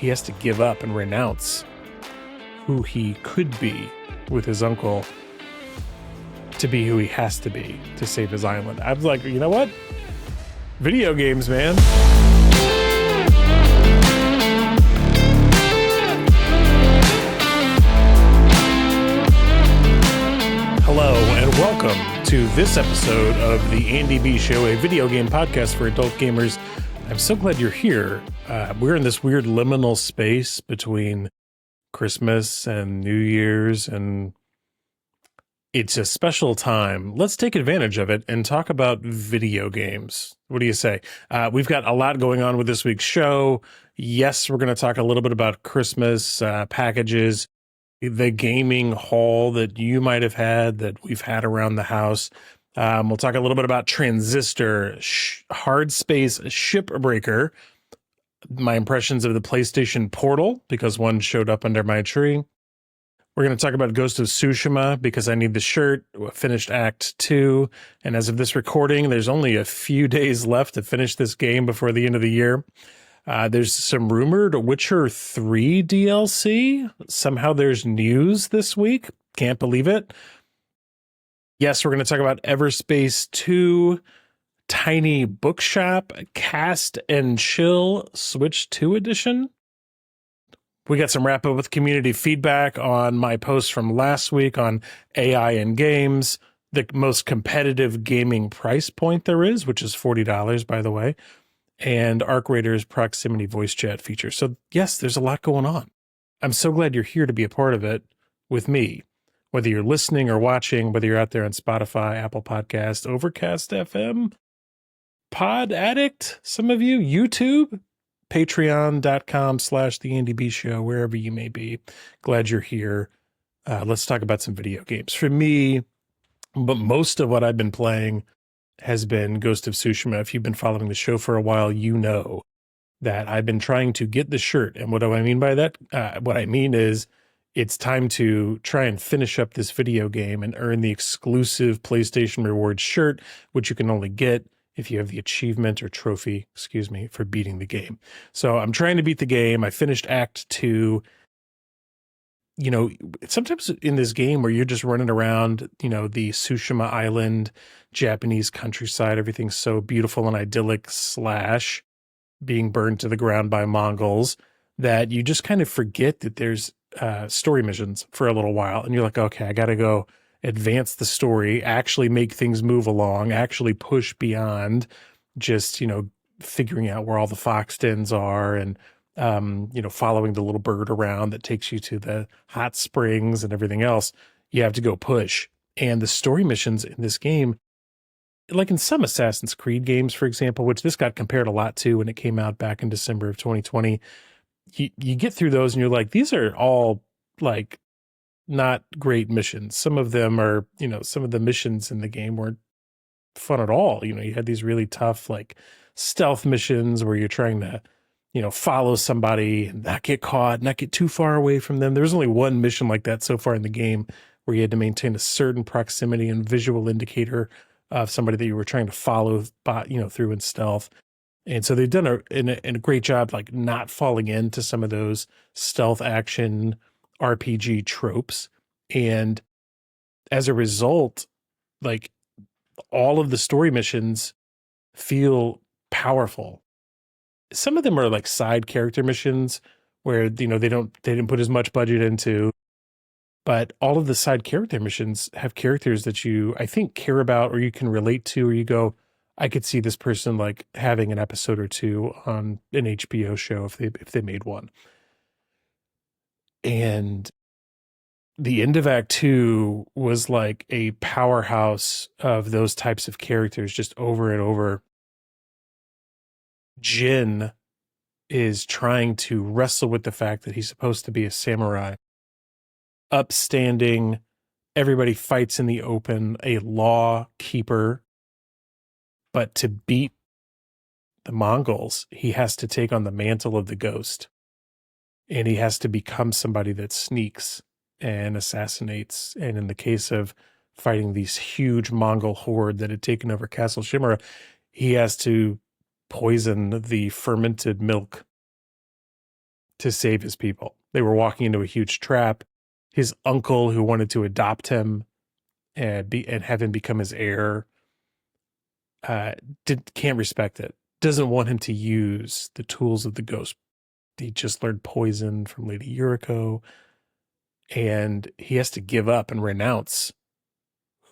he has to give up and renounce who he could be with his uncle to be who he has to be to save his island. I was like, you know what? Video games, man. Hello and welcome to this episode of the Andy B Show, a video game podcast for adult gamers. I'm so glad you're here. We're in this weird liminal space between Christmas and New Year's, and it's a special time. Let's take advantage of it and talk about video games. What do you say? We've got a lot going on with this week's show. Yes, we're going to talk a little bit about Christmas packages, the gaming haul that you might have had, that we've had around the house. We'll talk a little bit about Transistor, Hardspace Shipbreaker, my impressions of the PlayStation Portal, because one showed up under my tree. We're going to talk about Ghost of Tsushima, because I need the shirt, finished Act 2, and as of this recording, there's only a few days left to finish this game before the end of the year. There's some rumored Witcher 3 DLC. Somehow there's news this week. Can't believe it. Yes, we're going to talk about Everspace 2, Tiny Bookshop, Cast and Chill, Switch 2 edition. We got some wrap up with community feedback on my post from last week on AI in games, the most competitive gaming price point there is, which is $40, by the way, and Arc Raiders proximity voice chat feature. So yes, there's a lot going on. I'm so glad you're here to be a part of it with me. Whether you're listening or watching, whether you're out there on Spotify, Apple Podcast, Overcast FM, Pod Addict, some of you, YouTube, patreon.com/The Andy B Show, wherever you may be. Glad you're here. Let's talk about some video games. For me, but most of what I've been playing has been Ghost of Tsushima. If you've been following the show for a while, you know that I've been trying to get the shirt. And what do I mean by that? What I mean is it's time to try and finish up this video game and earn the exclusive PlayStation Rewards shirt, which you can only get if you have the achievement or trophy, for beating the game. So I'm trying to beat the game. I finished Act 2. You know, sometimes in this game where you're just running around, you know, the Tsushima Island, Japanese countryside, everything's so beautiful and idyllic / being burned to the ground by Mongols, that you just kind of forget that there's story missions for a little while. And you're like, okay, I got to go advance the story, actually make things move along, actually push beyond just, you know, figuring out where all the fox dens are and, you know, following the little bird around that takes you to the hot springs and everything else. You have to go push. And the story missions in this game, like in some Assassin's Creed games, for example, which this got compared a lot to when it came out back in December of 2020, you get through those and you're like, these are all like not great missions. Some of them are, you know, some of the missions in the game weren't fun at all. You know, you had these really tough, like stealth missions where you're trying to, you know, follow somebody and not get caught, not get too far away from them. There was only one mission like that so far in the game where you had to maintain a certain proximity and visual indicator of somebody that you were trying to follow, you know, through in stealth. And so they've done a great job, like not falling into some of those stealth action RPG tropes. And as a result, like all of the story missions feel powerful. Some of them are like side character missions where, you know, they didn't put as much budget into, but all of the side character missions have characters that you, I think, care about or you can relate to, or you go, I could see this person like having an episode or two on an HBO show if they made one. And the end of Act 2 was like a powerhouse of those types of characters just over and over. Jin is trying to wrestle with the fact that he's supposed to be a samurai. Upstanding, everybody fights in the open, a law keeper. But to beat the Mongols, he has to take on the mantle of the ghost. And he has to become somebody that sneaks and assassinates. And in the case of fighting these huge Mongol horde that had taken over Castle Chimera, he has to poison the fermented milk to save his people. They were walking into a huge trap. His uncle, who wanted to adopt him and have him become his heir, can't respect it. Doesn't want him to use the tools of the ghost. He just learned poison from Lady Yuriko, and he has to give up and renounce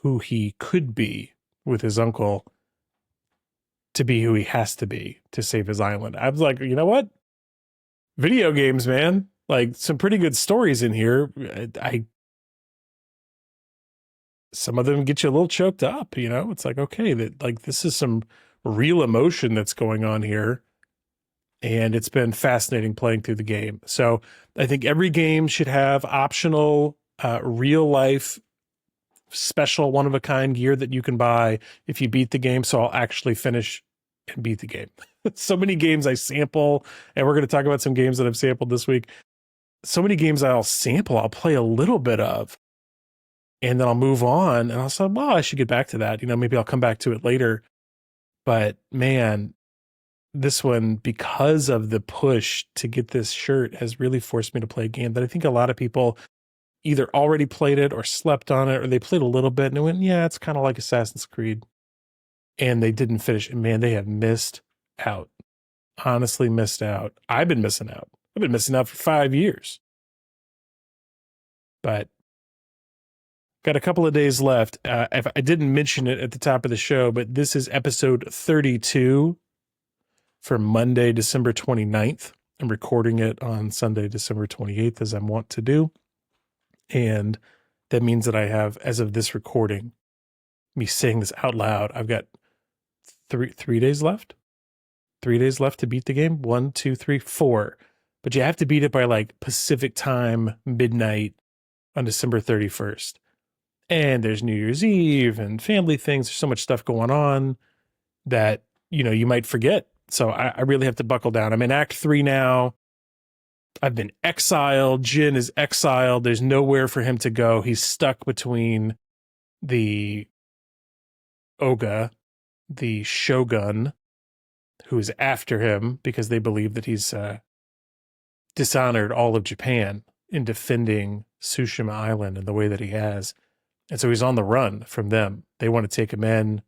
who he could be with his uncle to be who he has to be to save his island. I was like, you know what? Video games, man. Like, some pretty good stories in here. Some of them get you a little choked up, you know? It's like, okay, this is some real emotion that's going on here. And it's been fascinating playing through the game. So I think every game should have optional, real life, special, one of a kind gear that you can buy if you beat the game. So I'll actually finish and beat the game. So many games I sample, and we're going to talk about some games that I've sampled this week. So many games I'll sample, I'll play a little bit of, and then I'll move on, and I'll say, well, I should get back to that. You know, maybe I'll come back to it later. But man, this one, because of the push to get this shirt, has really forced me to play a game that I think a lot of people either already played it or slept on it, or they played a little bit and they went, yeah, it's kind of like Assassin's Creed. And they didn't finish. And man, they have missed out. Honestly missed out. I've been missing out. I've been missing out for 5 years. But got a couple of days left. If I didn't mention it at the top of the show, but this is episode 32 for Monday, December 29th. I'm recording it on Sunday, December 28th, as I want to do. And that means that I have, as of this recording, me saying this out loud, I've got three days left. 3 days left to beat the game. 1, 2, 3, 4. But you have to beat it by like Pacific time, midnight on December 31st. And there's New Year's Eve and family things. There's so much stuff going on that, you know, you might forget. So I really have to buckle down. I'm in Act 3 now. I've been exiled. Jin is exiled. There's nowhere for him to go. He's stuck between the Oga, the Shogun, who is after him because they believe that he's dishonored all of Japan in defending Tsushima Island in the way that he has. And so he's on the run from them. They want to take him in.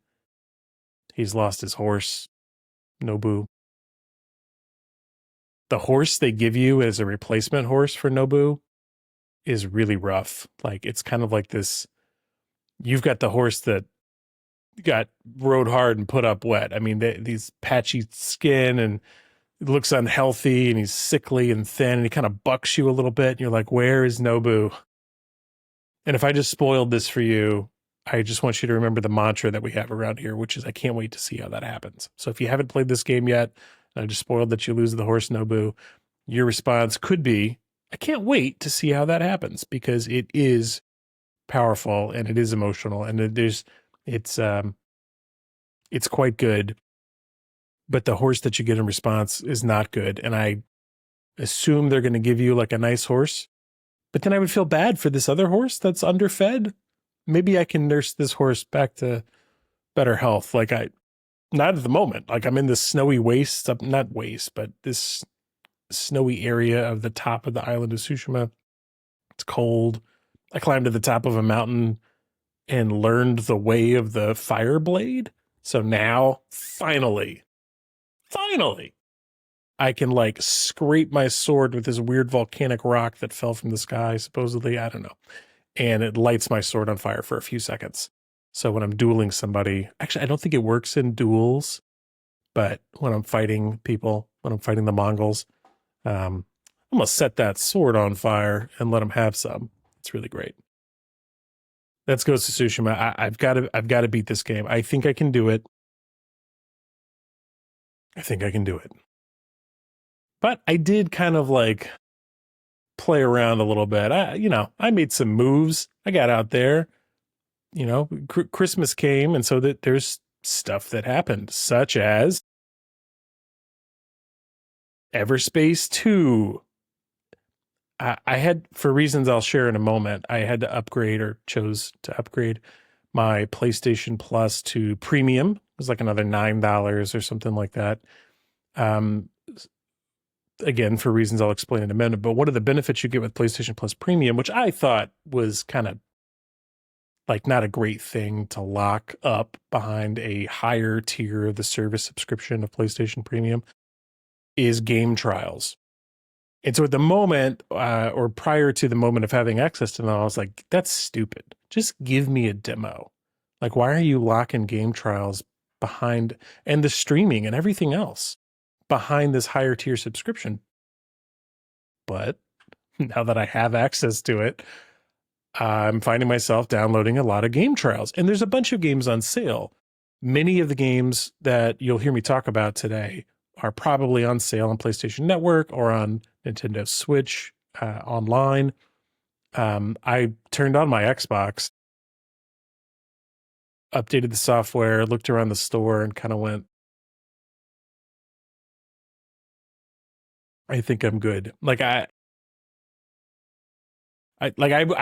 He's lost his horse, Nobu. The horse they give you as a replacement horse for Nobu is really rough. Like, it's kind of like this, you've got the horse that got rode hard and put up wet. I mean, these patchy skin, and it looks unhealthy, and he's sickly and thin, and he kind of bucks you a little bit, and you're like, where is Nobu? And if I just spoiled this for you, I just want you to remember the mantra that we have around here, which is I can't wait to see how that happens. So if you haven't played this game yet, and I just spoiled that you lose the horse Nobu, your response could be, I can't wait to see how that happens, because it is powerful and it is emotional, and it's quite good. But the horse that you get in response is not good. And I assume they're going to give you like a nice horse, but then I would feel bad for this other horse that's underfed. Maybe I can nurse this horse back to better health. Like, not at the moment. Like, I'm in this snowy waste, not waste, but this snowy area of the top of the island of Tsushima. It's cold. I climbed to the top of a mountain and learned the way of the fire blade. So now, finally, I can like scrape my sword with this weird volcanic rock that fell from the sky, supposedly. I don't know. And it lights my sword on fire for a few seconds. So when I'm dueling somebody, actually, I don't think it works in duels, but when I'm fighting people, when I'm fighting the Mongols, I'm going to set that sword on fire and let them have some. It's really great. That's Ghost of Tsushima. I've got to beat this game. I think I can do it. But I did kind of like play around a little bit. I made some moves. I got out there. You know, Christmas came, and so that there's stuff that happened, such as Everspace 2. I had, for reasons I'll share in a moment, I had to upgrade, or chose to upgrade my PlayStation Plus to Premium. It was like another $9 or something like that. The again, for reasons I'll explain in a minute, but one of the benefits you get with PlayStation Plus Premium, which I thought was kind of like not a great thing to lock up behind a higher tier of the service subscription of PlayStation Premium, is game trials. And so at the moment, or prior to the moment of having access to them, I was like, that's stupid. Just give me a demo. Like, why are you locking game trials behind, and the streaming and everything else behind this higher tier subscription? But now that I have access to it, I'm finding myself downloading a lot of game trials. And there's a bunch of games on sale. Many of the games that you'll hear me talk about today are probably on sale on PlayStation Network or on Nintendo Switch online. I turned on my Xbox, updated the software, looked around the store, and kind of went, I think I'm good. Like I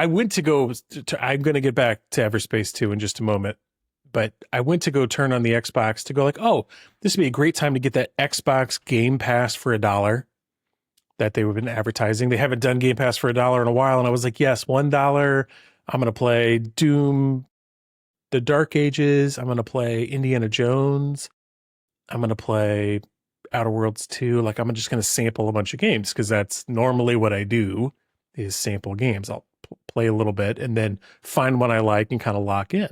went to go to, I'm going to get back to Everspace 2 in just a moment, but I went to go turn on the Xbox to go like, oh, this would be a great time to get that Xbox Game Pass for $1 that they've been advertising. They haven't done Game Pass for $1 in a while. And I was like, yes, $1. I'm going to play Doom, The Dark Ages. I'm going to play Indiana Jones. I'm going to play Outer Worlds 2. Like, I'm just going to sample a bunch of games because that's normally what I do, is sample games. I'll play a little bit and then find one I like and kind of lock in.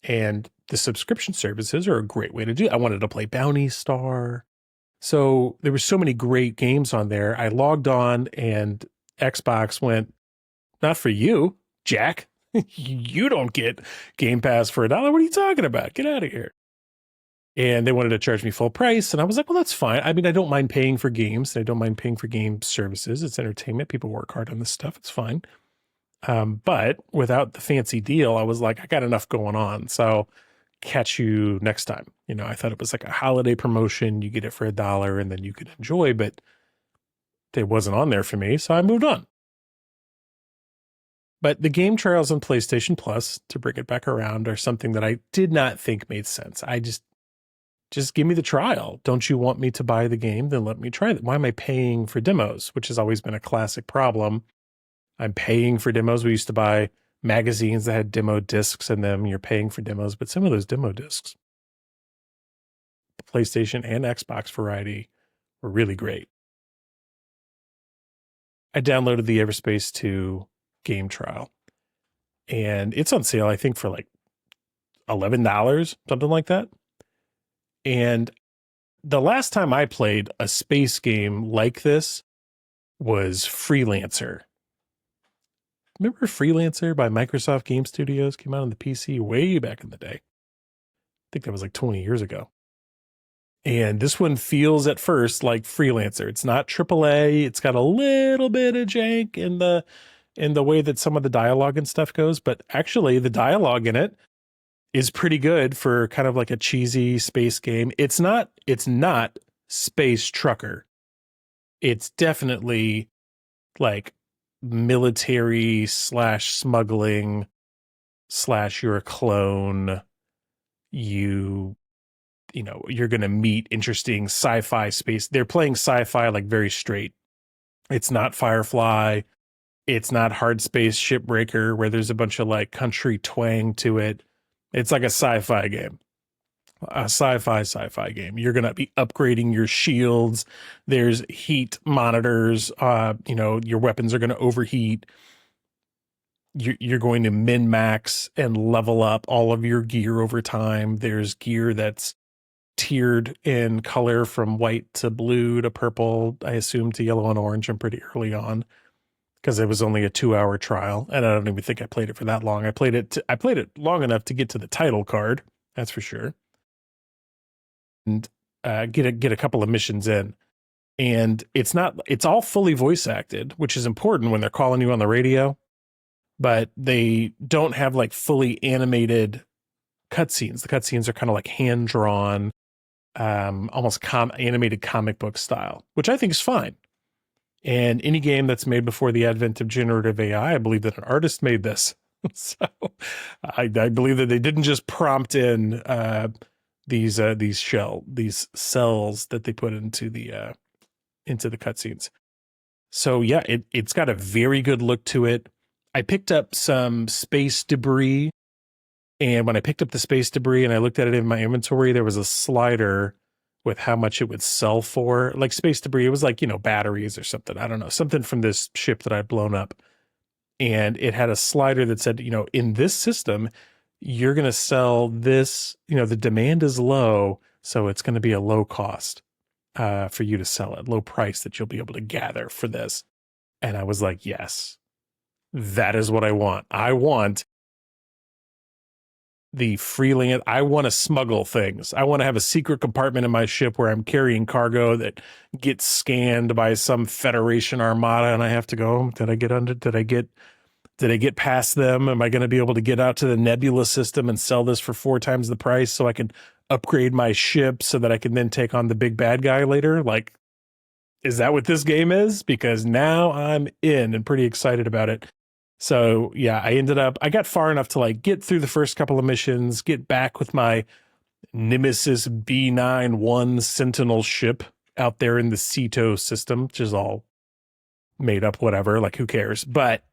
And the subscription services are a great way to do it. I wanted to play Bounty Star. So there were so many great games on there. I logged on and Xbox went, not for you, Jack. You don't get Game Pass for $1. What are you talking about? Get out of here. And they wanted to charge me full price. And I was like, well, that's fine. I mean, I don't mind paying for games. I don't mind paying for game services. It's entertainment. People work hard on this stuff. It's fine. But without the fancy deal, I was like, I got enough going on. So catch you next time. You know, I thought it was like a holiday promotion. You get it for $1 and then you could enjoy, but it wasn't on there for me. So I moved on. But the game trials on PlayStation Plus, to bring it back around, are something that I did not think made sense. I just give me the trial. Don't you want me to buy the game? Then let me try it. Why am I paying for demos? Which has always been a classic problem. I'm paying for demos. We used to buy magazines that had demo discs in them. You're paying for demos, but some of those demo discs, PlayStation and Xbox variety, were really great. I downloaded the Everspace 2 game trial, and it's on sale, I think, for like $11, something like that. And the last time I played a space game like this was Freelancer. Remember Freelancer by Microsoft Game Studios? Came out on the PC way back in the day. I think that was like 20 years ago. And this one feels at first like Freelancer. It's not AAA. It's got a little bit of jank in the way that some of the dialogue and stuff goes, but actually the dialogue in it is pretty good for kind of like a cheesy space game. It's not Space Trucker. It's definitely like military / smuggling / you're a clone. You know, you're going to meet interesting sci-fi space. They're playing sci-fi like very straight. It's not Firefly. It's not Hardspace Shipbreaker where there's a bunch of like country twang to it. It's like a sci-fi game. A sci-fi game. You're going to be upgrading your shields. There's heat monitors. You know, your weapons are going to overheat. You're going to min-max and level up all of your gear over time. There's gear that's tiered in color from white to blue to purple, I assume to yellow and orange. I'm pretty early on because it was only a 2-hour trial. And I don't even think I played it for that long. I played it long enough to get to the title card. That's for sure. And get a couple of missions in, and it's all fully voice acted, which is important when they're calling you on the radio, but they don't have like fully animated cutscenes. The cutscenes are kind of like hand drawn, almost animated comic book style, which I think is fine. And any game that's made before the advent of generative AI, I believe that an artist made this. So I believe that they didn't just prompt in these cells that they put into the into the cutscenes. So yeah, it's got a very good look to it. I picked up some space debris, and when I picked up the space debris and I looked at it in my inventory, there was a slider with how much it would sell for. Like space debris, it was like, batteries or something. I don't know, something from this ship that I'd blown up. And it had a slider that said, in this system, you're going to sell this, the demand is low, so it's going to be a low cost for you to sell it, low price that you'll be able to gather for this. And I was like, yes, that is what I want. I want the freelance. I want to smuggle things. I want to have a secret compartment in my ship where I'm carrying cargo that gets scanned by some Federation armada, and I have to go, did I get past them? Am I going to be able to get out to the Nebula system and sell this for 4 times the price so I can upgrade my ship so that I can then take on the big bad guy later? Like, is that what this game is? Because now I'm in and pretty excited about it. So yeah, I got far enough to like get through the first couple of missions, get back with my Nemesis B91 Sentinel ship out there in the Ceto system, which is all made up, whatever, like who cares? But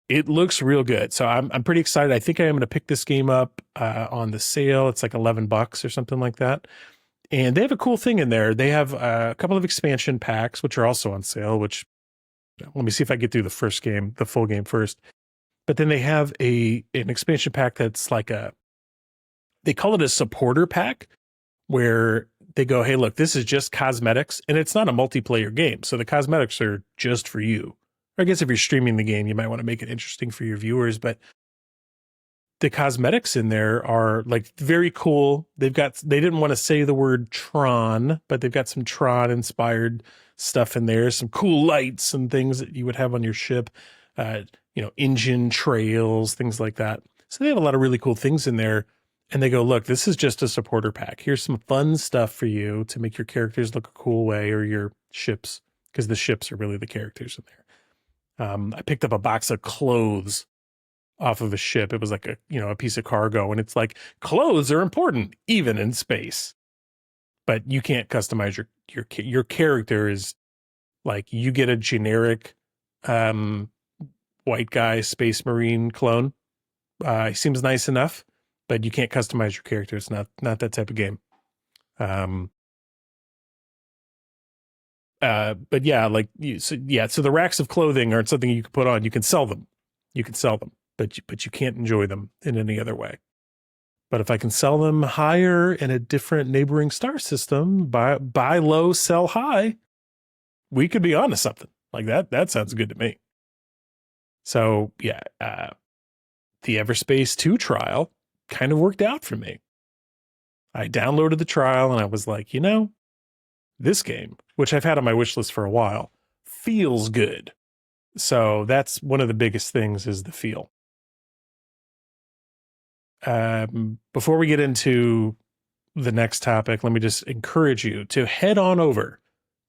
it looks real good. So I'm pretty excited. I think I am going to pick this game up on the sale. It's like $11 or something like that. And they have a cool thing in there. They have a couple of expansion packs, which are also on sale, which let me see if I get through the first game, the full game first. But then they have an expansion pack that's like they call it a supporter pack, where they go, hey, look, this is just cosmetics, and it's not a multiplayer game. So the cosmetics are just for you. I guess if you're streaming the game, you might want to make it interesting for your viewers, but the cosmetics in there are like very cool. They didn't want to say the word Tron, but they've got some Tron inspired stuff in there, some cool lights and things that you would have on your ship, engine trails, things like that. So they have a lot of really cool things in there. And they go, look, this is just a supporter pack. Here's some fun stuff for you to make your characters look a cool way, or your ships, because the ships are really the characters in there. I picked up a box of clothes off of a ship. It was like a piece of cargo, and it's like, clothes are important even in space, but you can't customize your character. Is like, you get a generic white guy space marine clone. He seems nice enough, but you can't customize your character. It's not that type of game. But yeah, so the racks of clothing aren't something you can put on. You can sell them. But you can't enjoy them in any other way. But if I can sell them higher in a different neighboring star system, buy low, sell high, we could be onto something like that. That sounds good to me. So yeah, the Everspace 2 trial kind of worked out for me. I downloaded the trial and I was like, this game, which I've had on my wish list for a while, feels good. So that's one of the biggest things, is the feel. Before we get into the next topic, let me just encourage you to head on over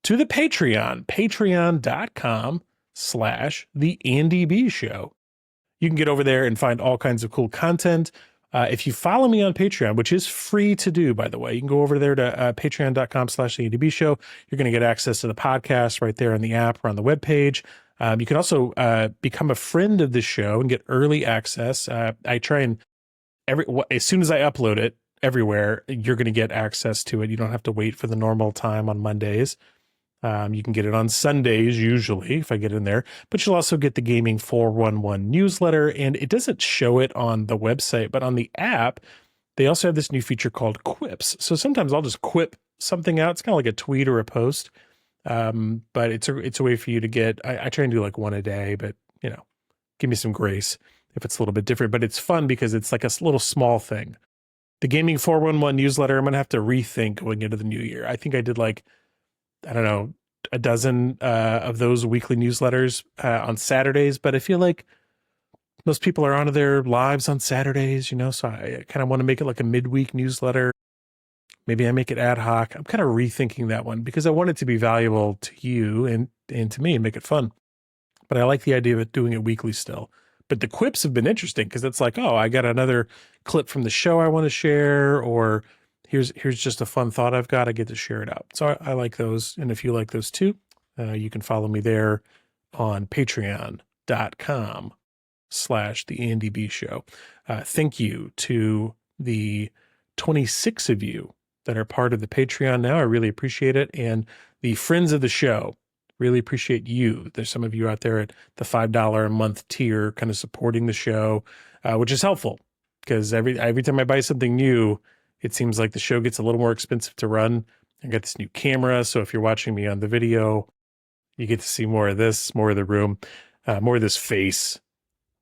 to the Patreon, patreon.com/TheAndyB Show. You can get over there and find all kinds of cool content. If you follow me on Patreon, which is free to do, by the way, you can go over there to patreon.com/TheAndyB Show. You're going to get access to the podcast right there on the app or on the webpage. You can also become a friend of the show and get early access. I try and as soon as I upload it everywhere, you're going to get access to it. You don't have to wait for the normal time on Mondays. You can get it on Sundays, usually, if I get in there. But you'll also get the Gaming 411 newsletter, and it doesn't show it on the website, but on the app, they also have this new feature called quips. So sometimes I'll just quip something out. It's kind of like a tweet or a post, but it's a way for you to get. I try and do like one a day, but give me some grace if it's a little bit different. But it's fun because it's like a little small thing. The Gaming 411 newsletter, I'm gonna have to rethink going into the new year. I think I did like, I don't know, a dozen of those weekly newsletters on Saturdays, but I feel like most people are onto their lives on Saturdays, so I kind of want to make it like a midweek newsletter. Maybe I make it ad hoc. I'm kind of rethinking that one because I want it to be valuable to you and to me and make it fun. But I like the idea of it doing it weekly still. But the quips have been interesting because it's like, oh, I got another clip from the show I want to share, or here's just a fun thought I've got. I get to share it out. So I like those. And if you like those too, You can follow me there on patreon.com/the Andy B Show. Thank you to the 26 of you that are part of the Patreon now. I really appreciate it. And the friends of the show, really appreciate you. There's some of you out there at the $5 a month tier kind of supporting the show, which is helpful because every time I buy something new, it seems like the show gets a little more expensive to run. I got this new camera, so if you're watching me on the video, you get to see more of this, more of the room, more of this face.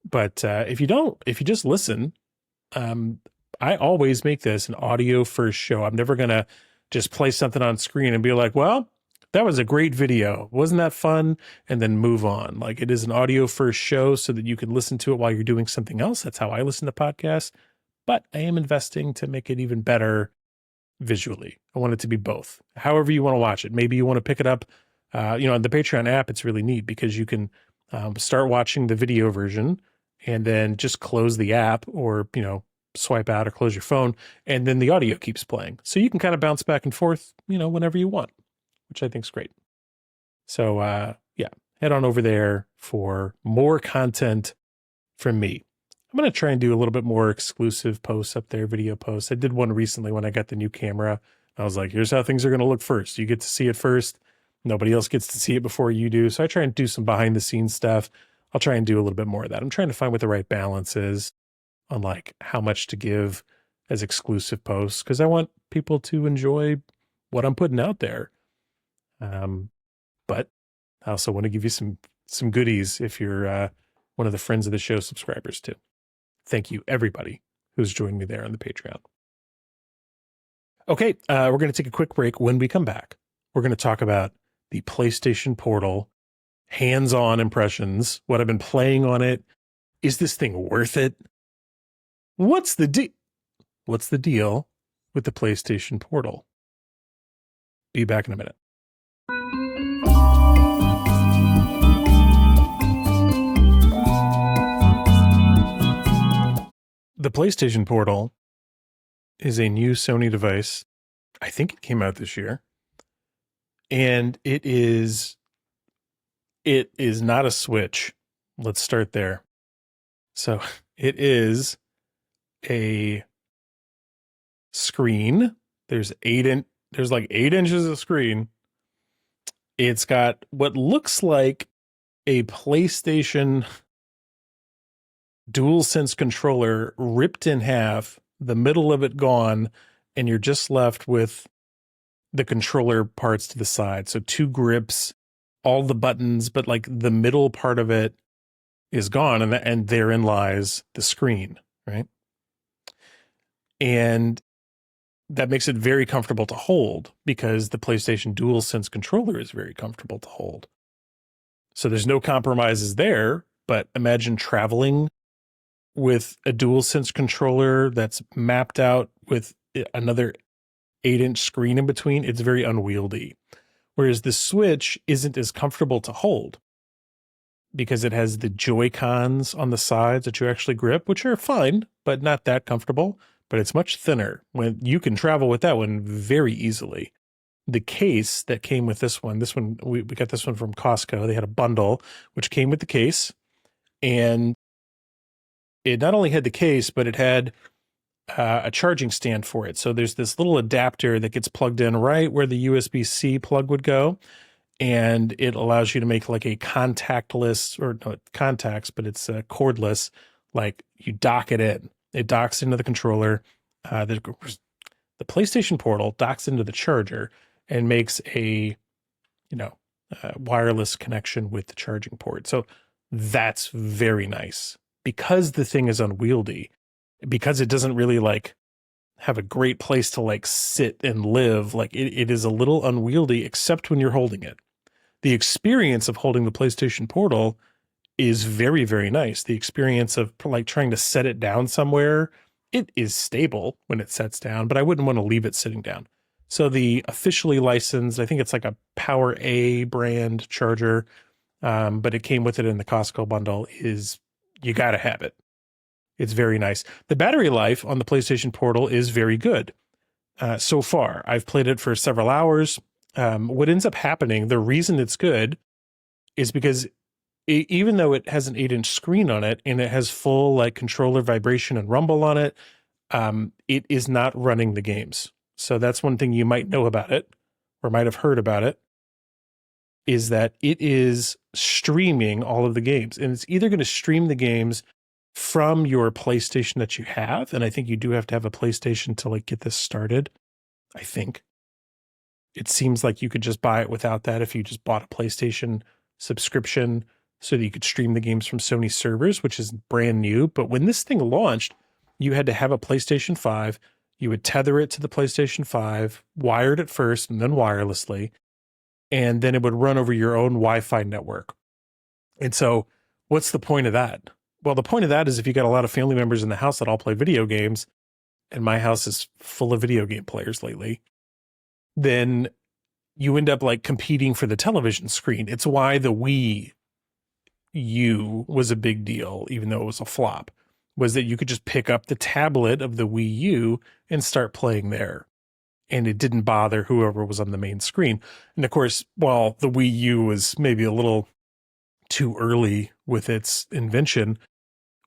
But if you just listen, I always make this an audio first show. I'm never going to just play something on screen and be like, well, that was a great video. Wasn't that fun? And then move on. Like, it is an audio first show so that you can listen to it while you're doing something else. That's how I listen to podcasts. But I am investing to make it even better visually. I want it to be both. However you want to watch it. Maybe you want to pick it up. On the Patreon app, it's really neat because you can start watching the video version and then just close the app or, swipe out or close your phone, and then the audio keeps playing. So you can kind of bounce back and forth, whenever you want, which I think is great. So, head on over there for more content from me. I'm going to try and do a little bit more exclusive posts up there, video posts. I did one recently when I got the new camera. I was like, here's how things are going to look first. You get to see it first. Nobody else gets to see it before you do. So I try and do some behind the scenes stuff. I'll try and do a little bit more of that. I'm trying to find what the right balance is on like how much to give as exclusive posts, because I want people to enjoy what I'm putting out there. But I also want to give you some goodies if you're one of the friends of the show subscribers too. Thank you, everybody who's joined me there on the Patreon. Okay, we're going to take a quick break. When we come back, we're going to talk about the PlayStation Portal, hands-on impressions, what I've been playing on it. Is this thing worth it? What's the deal with the PlayStation Portal? Be back in a minute. The PlayStation Portal is a new Sony device. I think it came out this year. And it is not a Switch. Let's start there. So it is a screen. There's like 8 inches of screen. It's got what looks like a PlayStation DualSense controller ripped in half, the middle of it gone, and you're just left with the controller parts to the side. So 2 grips, all the buttons, but like the middle part of it is gone, and therein lies the screen, right? And that makes it very comfortable to hold because the PlayStation DualSense controller is very comfortable to hold. So there's no compromises there, but imagine traveling with a DualSense controller that's mapped out with another 8-inch screen in between. It's very unwieldy. Whereas the Switch isn't as comfortable to hold because it has the Joy-Cons on the sides that you actually grip, which are fine, but not that comfortable. But it's much thinner. When you can travel with that one very easily. The case that came with this one, we got this one from Costco. They had a bundle which came with the case, and it not only had the case, but it had a charging stand for it. So there's this little adapter that gets plugged in right where the USB-C plug would go, and it allows you to make like a contactless, or no, contacts, but it's cordless. Like you dock it in. It docks into the controller. The PlayStation Portal docks into the charger and makes a, wireless connection with the charging port. So that's very nice because the thing is unwieldy, because it doesn't really like have a great place to like sit and live. Like it is a little unwieldy, except when you're holding it. The experience of holding the PlayStation Portal is very, very nice. The experience of like trying to set it down somewhere, it is stable when it sets down, but I wouldn't want to leave it sitting down. So the officially licensed, I think it's like a Power A brand charger, but it came with it in the Costco bundle, is you got to have it. It's very nice. The battery life on the PlayStation Portal is very good. So far, I've played it for several hours. what ends up happening, the reason it's good is because even though it has an 8-inch screen on it and it has full like controller vibration and rumble on it, it is not running the games. So that's one thing you might know about it or might have heard about it, is that it is streaming all of the games. And it's either going to stream the games from your PlayStation that you have, and I think you do have to have a PlayStation to like get this started. I think it seems like you could just buy it without that if you just bought a PlayStation subscription so that you could stream the games from Sony servers, which is brand new. But when this thing launched, you had to have a PlayStation 5. You would tether it to the PlayStation 5, wired it first and then wirelessly, and then it would run over your own Wi-Fi network. And so what's the point of that? Well, the point of that is if you got a lot of family members in the house that all play video games, and my house is full of video game players lately, then you end up like competing for the television screen. It's why the Wii U was a big deal, even though it was a flop, was that you could just pick up the tablet of the Wii U and start playing there. And it didn't bother whoever was on the main screen. And of course, while the Wii U was maybe a little too early with its invention,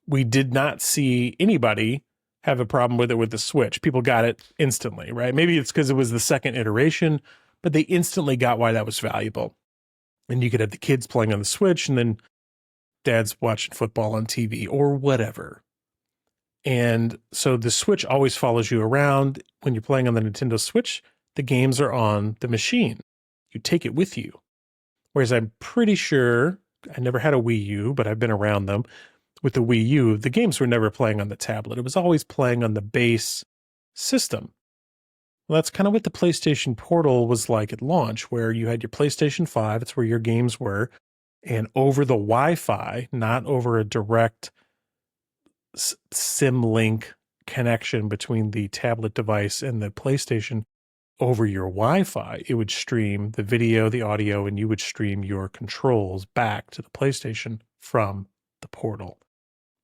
we did not see anybody have a problem with it with the Switch. People got it instantly, right? Maybe it's because it was the second iteration, but they instantly got why that was valuable. And you could have the kids playing on the Switch and then dad's watching football on TV or whatever. And so the Switch always follows you around. When you're playing on the Nintendo Switch, the games are on the machine. You take it with you. Whereas I'm pretty sure, I never had a Wii U, but I've been around them. With the Wii U, the games were never playing on the tablet. It was always playing on the base system. Well, that's kind of what the PlayStation Portal was like at launch, where you had your PlayStation 5, it's where your games were, and over the Wi-Fi, not over a direct SIM link connection between the tablet device and the PlayStation, over your Wi-Fi, it would stream the video, the audio, and you would stream your controls back to the PlayStation from the Portal.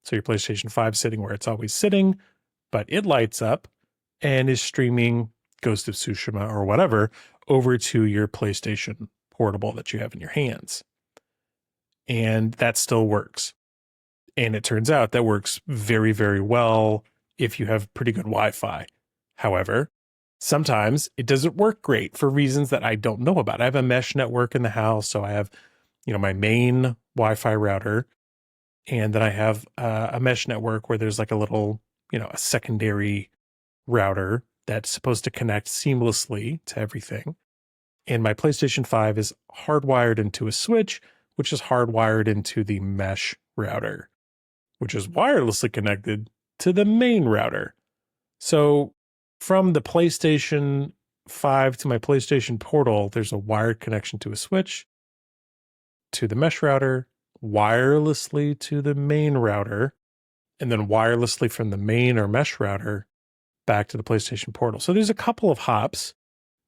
So your PlayStation 5 sitting where it's always sitting, but it lights up and is streaming Ghost of Tsushima or whatever over to your PlayStation Portable that you have in your hands. And that still works. And it turns out that works very, very well if you have pretty good Wi-Fi. However, sometimes it doesn't work great for reasons that I don't know about. I have a mesh network in the house, so I have, my main Wi-Fi router, and then I have a mesh network where there's like a little, a secondary router that's supposed to connect seamlessly to everything. And my PlayStation 5 is hardwired into a switch, which is hardwired into the mesh router, which is wirelessly connected to the main router. So from the PlayStation 5 to my PlayStation Portal, there's a wired connection to a switch, to the mesh router, wirelessly to the main router, and then wirelessly from the main or mesh router back to the PlayStation Portal. So there's a couple of hops,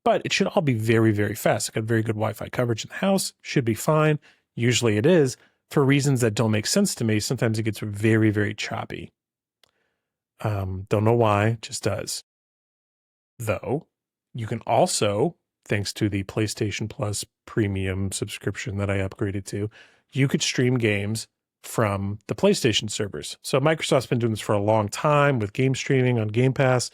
but it should all be very, very fast. I got very good Wi-Fi coverage in the house, should be fine. Usually it is. For reasons that don't make sense to me, sometimes it gets very, very choppy. Don't know why, just does. Though, you can also, thanks to the PlayStation Plus premium subscription that I upgraded to, you could stream games from the PlayStation servers. So Microsoft's been doing this for a long time with game streaming on Game Pass,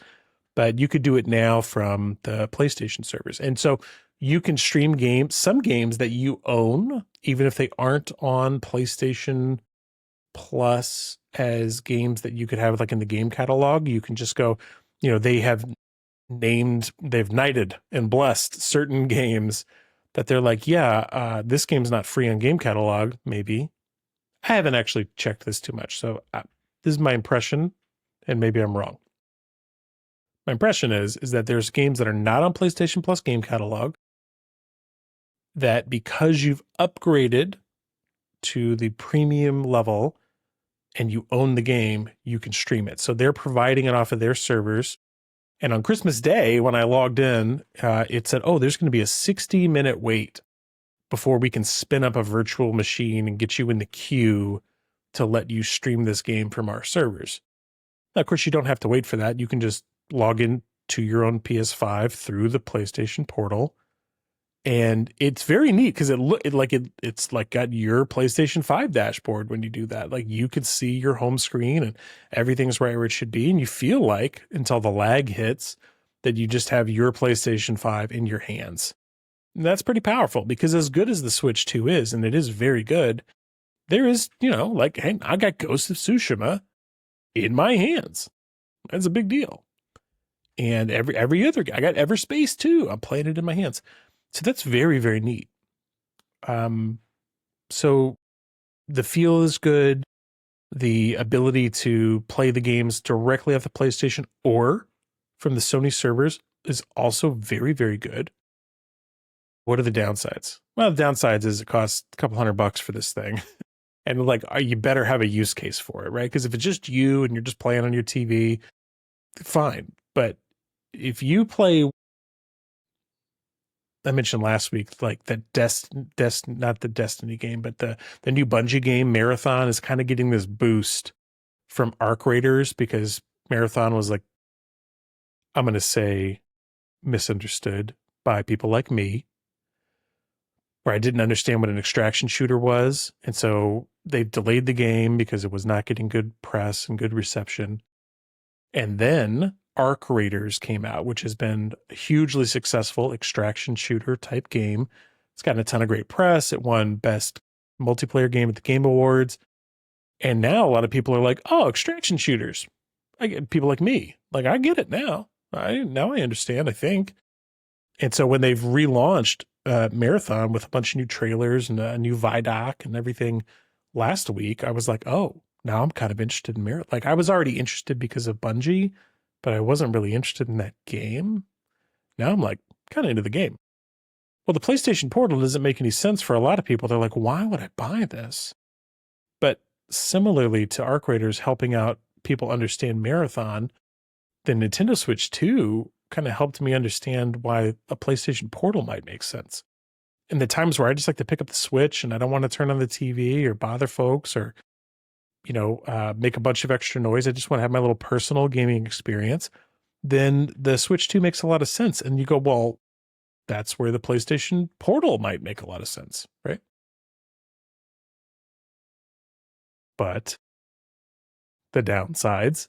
but you could do it now from the PlayStation servers. And so you can stream some games that you own, even if they aren't on PlayStation Plus, as games that you could have like in the game catalog. You can just go, they've knighted and blessed certain games that they're like, this game's not free on game catalog, maybe. I haven't actually checked this too much, so this is my impression, and maybe I'm wrong. My impression is that there's games that are not on PlayStation Plus game catalog that because you've upgraded to the premium level and you own the game, you can stream it. So they're providing it off of their servers. And on Christmas Day, when I logged in, it said, there's going to be a 60-minute wait before we can spin up a virtual machine and get you in the queue to let you stream this game from our servers. Now, of course, you don't have to wait for that. You can just log in to your own PS5 through the PlayStation Portal And it's very neat because it's like got your PlayStation 5 dashboard when you do that. Like you could see your home screen and everything's right where it should be. And you feel like until the lag hits that you just have your PlayStation 5 in your hands. And that's pretty powerful because as good as the Switch 2 is, and it is very good, there is, like, hey, I got Ghost of Tsushima in my hands. That's a big deal. And every other guy, I got Everspace too. I'm playing it in my hands. So that's very, very neat. So the feel is good. The ability to play the games directly off the PlayStation or from the Sony servers is also very, very good. What are the downsides? Well, the downsides is it costs a couple $100 for this thing. And like, you better have a use case for it, right? Because if it's just you and you're just playing on your TV, fine. But if you play, I mentioned last week, like the not the Destiny game, but the new Bungie game, Marathon, is kind of getting this boost from Arc Raiders because Marathon was like, I'm going to say, misunderstood by people like me, where I didn't understand what an extraction shooter was. And so they delayed the game because it was not getting good press and good reception. And then Arc Raiders came out, which has been a hugely successful extraction shooter type game. It's gotten a ton of great press. It won Best Multiplayer Game at the Game Awards. And now a lot of people are like, oh, extraction shooters. I get people like me. Like, I get it now. Now I understand, I think. And so when they've relaunched Marathon with a bunch of new trailers and a new Vidoc and everything last week, I was like, oh, now I'm kind of interested in Marathon. Like, I was already interested because of Bungie, but I wasn't really interested in that game. Now I'm like kind of into the game. Well, the PlayStation Portal doesn't make any sense for a lot of people. They're like, why would I buy this? But similarly to Arc Raiders helping out people understand Marathon, the Nintendo Switch 2 kind of helped me understand why a PlayStation Portal might make sense. In the times where I just like to pick up the Switch and I don't want to turn on the TV or bother folks or make a bunch of extra noise. I just want to have my little personal gaming experience. Then the Switch 2 makes a lot of sense. And you go, well, that's where the PlayStation Portal might make a lot of sense, right? But the downsides.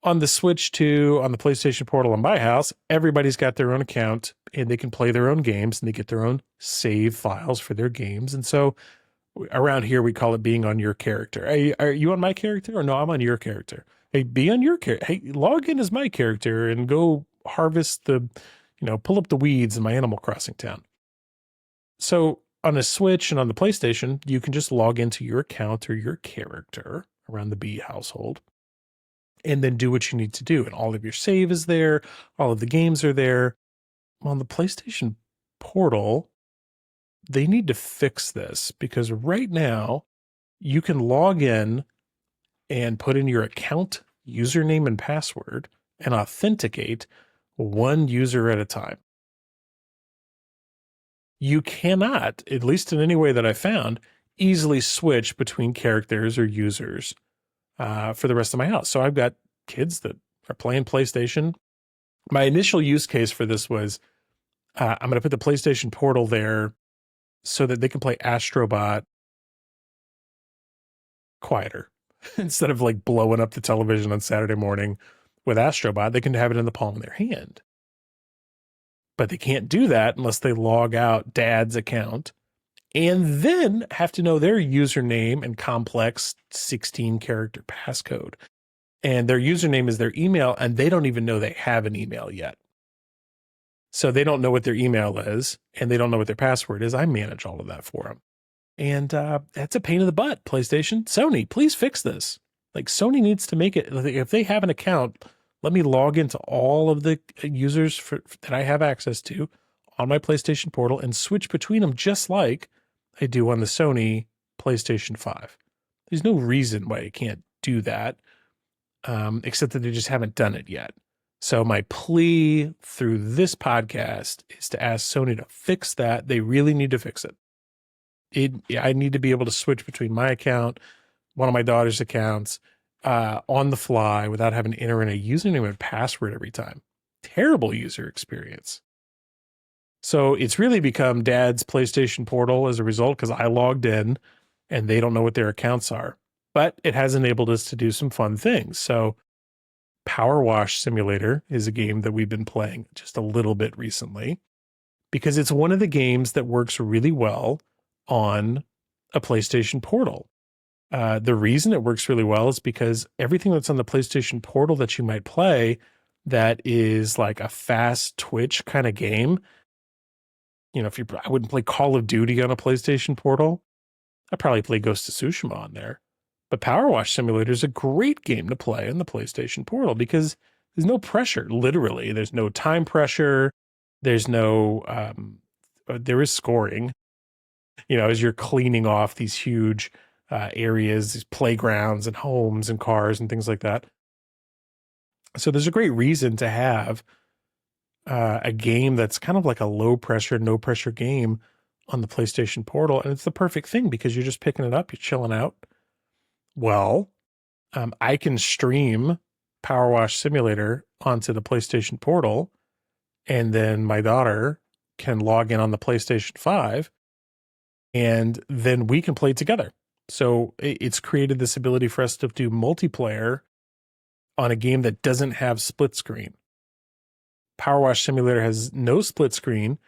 On the Switch 2, on the PlayStation Portal in my house, everybody's got their own account and they can play their own games and they get their own save files for their games. And so around here, we call it being on your character. Hey, are you on my character or no, I'm on your character? Hey, be on your character. Hey, log in as my character and go harvest pull up the weeds in my Animal Crossing town. So on a Switch and on the PlayStation, you can just log into your account or your character around the B household and then do what you need to do. And all of your save is there. All of the games are there. On the PlayStation Portal, they need to fix this because right now you can log in and put in your account username and password and authenticate one user at a time. You cannot, at least in any way that I found, easily switch between characters or users for the rest of my house. So I've got kids that are playing PlayStation. My initial use case for this was I'm going to put the PlayStation Portal there so that they can play Astrobot quieter. Instead of like blowing up the television on Saturday morning with Astrobot, they can have it in the palm of their hand. But they can't do that unless they log out dad's account and then have to know their username and complex 16-character passcode. And their username is their email, and they don't even know they have an email yet. So they don't know what their email is, and they don't know what their password is. I manage all of that for them. And that's a pain in the butt, PlayStation. Sony, please fix this. Like, Sony needs to make it, if they have an account, let me log into all of the users that I have access to on my PlayStation Portal and switch between them just like I do on the Sony PlayStation 5. There's no reason why I can't do that, except that they just haven't done it yet. So my plea through this podcast is to ask Sony to fix that. They really need to fix it. I need to be able to switch between my account, one of my daughter's accounts, on the fly without having to enter in a username and password every time. Terrible user experience. So it's really become Dad's PlayStation Portal as a result because I logged in and they don't know what their accounts are. But it has enabled us to do some fun things. So Power Wash Simulator is a game that we've been playing just a little bit recently because it's one of the games that works really well on a PlayStation Portal. The reason it works really well is because everything that's on the PlayStation Portal that you might play that is like a fast twitch kind of game. If I wouldn't play Call of Duty on a PlayStation Portal. I'd probably play Ghost of Tsushima on there. But Power Wash Simulator is a great game to play on the PlayStation Portal because there's no pressure, literally. There's no time pressure. There's no, there is scoring, as you're cleaning off these huge areas, these playgrounds and homes and cars and things like that. So there's a great reason to have a game that's kind of like a low pressure, no pressure game on the PlayStation Portal. And it's the perfect thing because you're just picking it up, you're chilling out. Well, I can stream Power Wash Simulator onto the PlayStation Portal, and then my daughter can log in on the PlayStation 5, and then we can play together. So it's created this ability for us to do multiplayer on a game that doesn't have split screen. Power Wash Simulator has no split screen,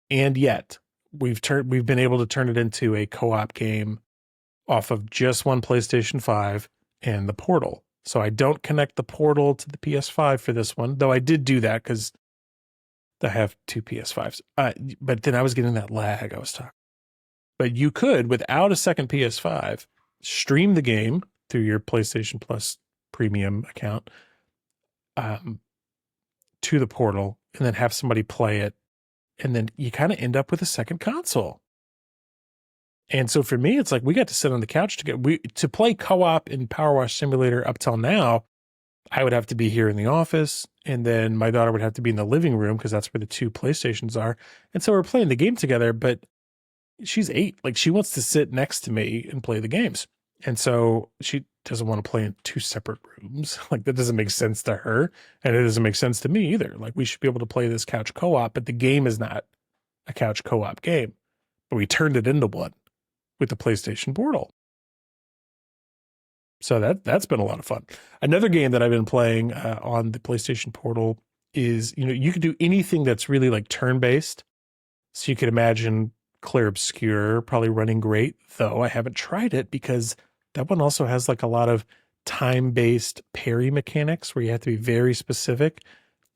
and yet we've been able to turn it into a co-op game off of just one PlayStation 5 and the Portal. So I don't connect the Portal to the PS5 for this one, though I did do that because I have two PS5s. But then I was getting that lag I was talking. But you could, without a second PS5, stream the game through your PlayStation Plus premium account to the Portal and then have somebody play it. And then you kind of end up with a second console. And so for me, it's like we got to sit on the couch to play co-op in Power Wash Simulator up till now. I would have to be here in the office, and then my daughter would have to be in the living room because that's where the two PlayStations are. And so we're playing the game together, but she's 8. Like, she wants to sit next to me and play the games. And so she doesn't want to play in 2 separate rooms. Like, that doesn't make sense to her, and it doesn't make sense to me either. Like, we should be able to play this couch co-op, but the game is not a couch co-op game. But we turned it into one with the PlayStation Portal. So that's been a lot of fun. Another game that I've been playing on the PlayStation Portal is, you can do anything that's really like turn-based. So you could imagine Clair Obscur probably running great, though I haven't tried it because that one also has like a lot of time-based parry mechanics where you have to be very specific.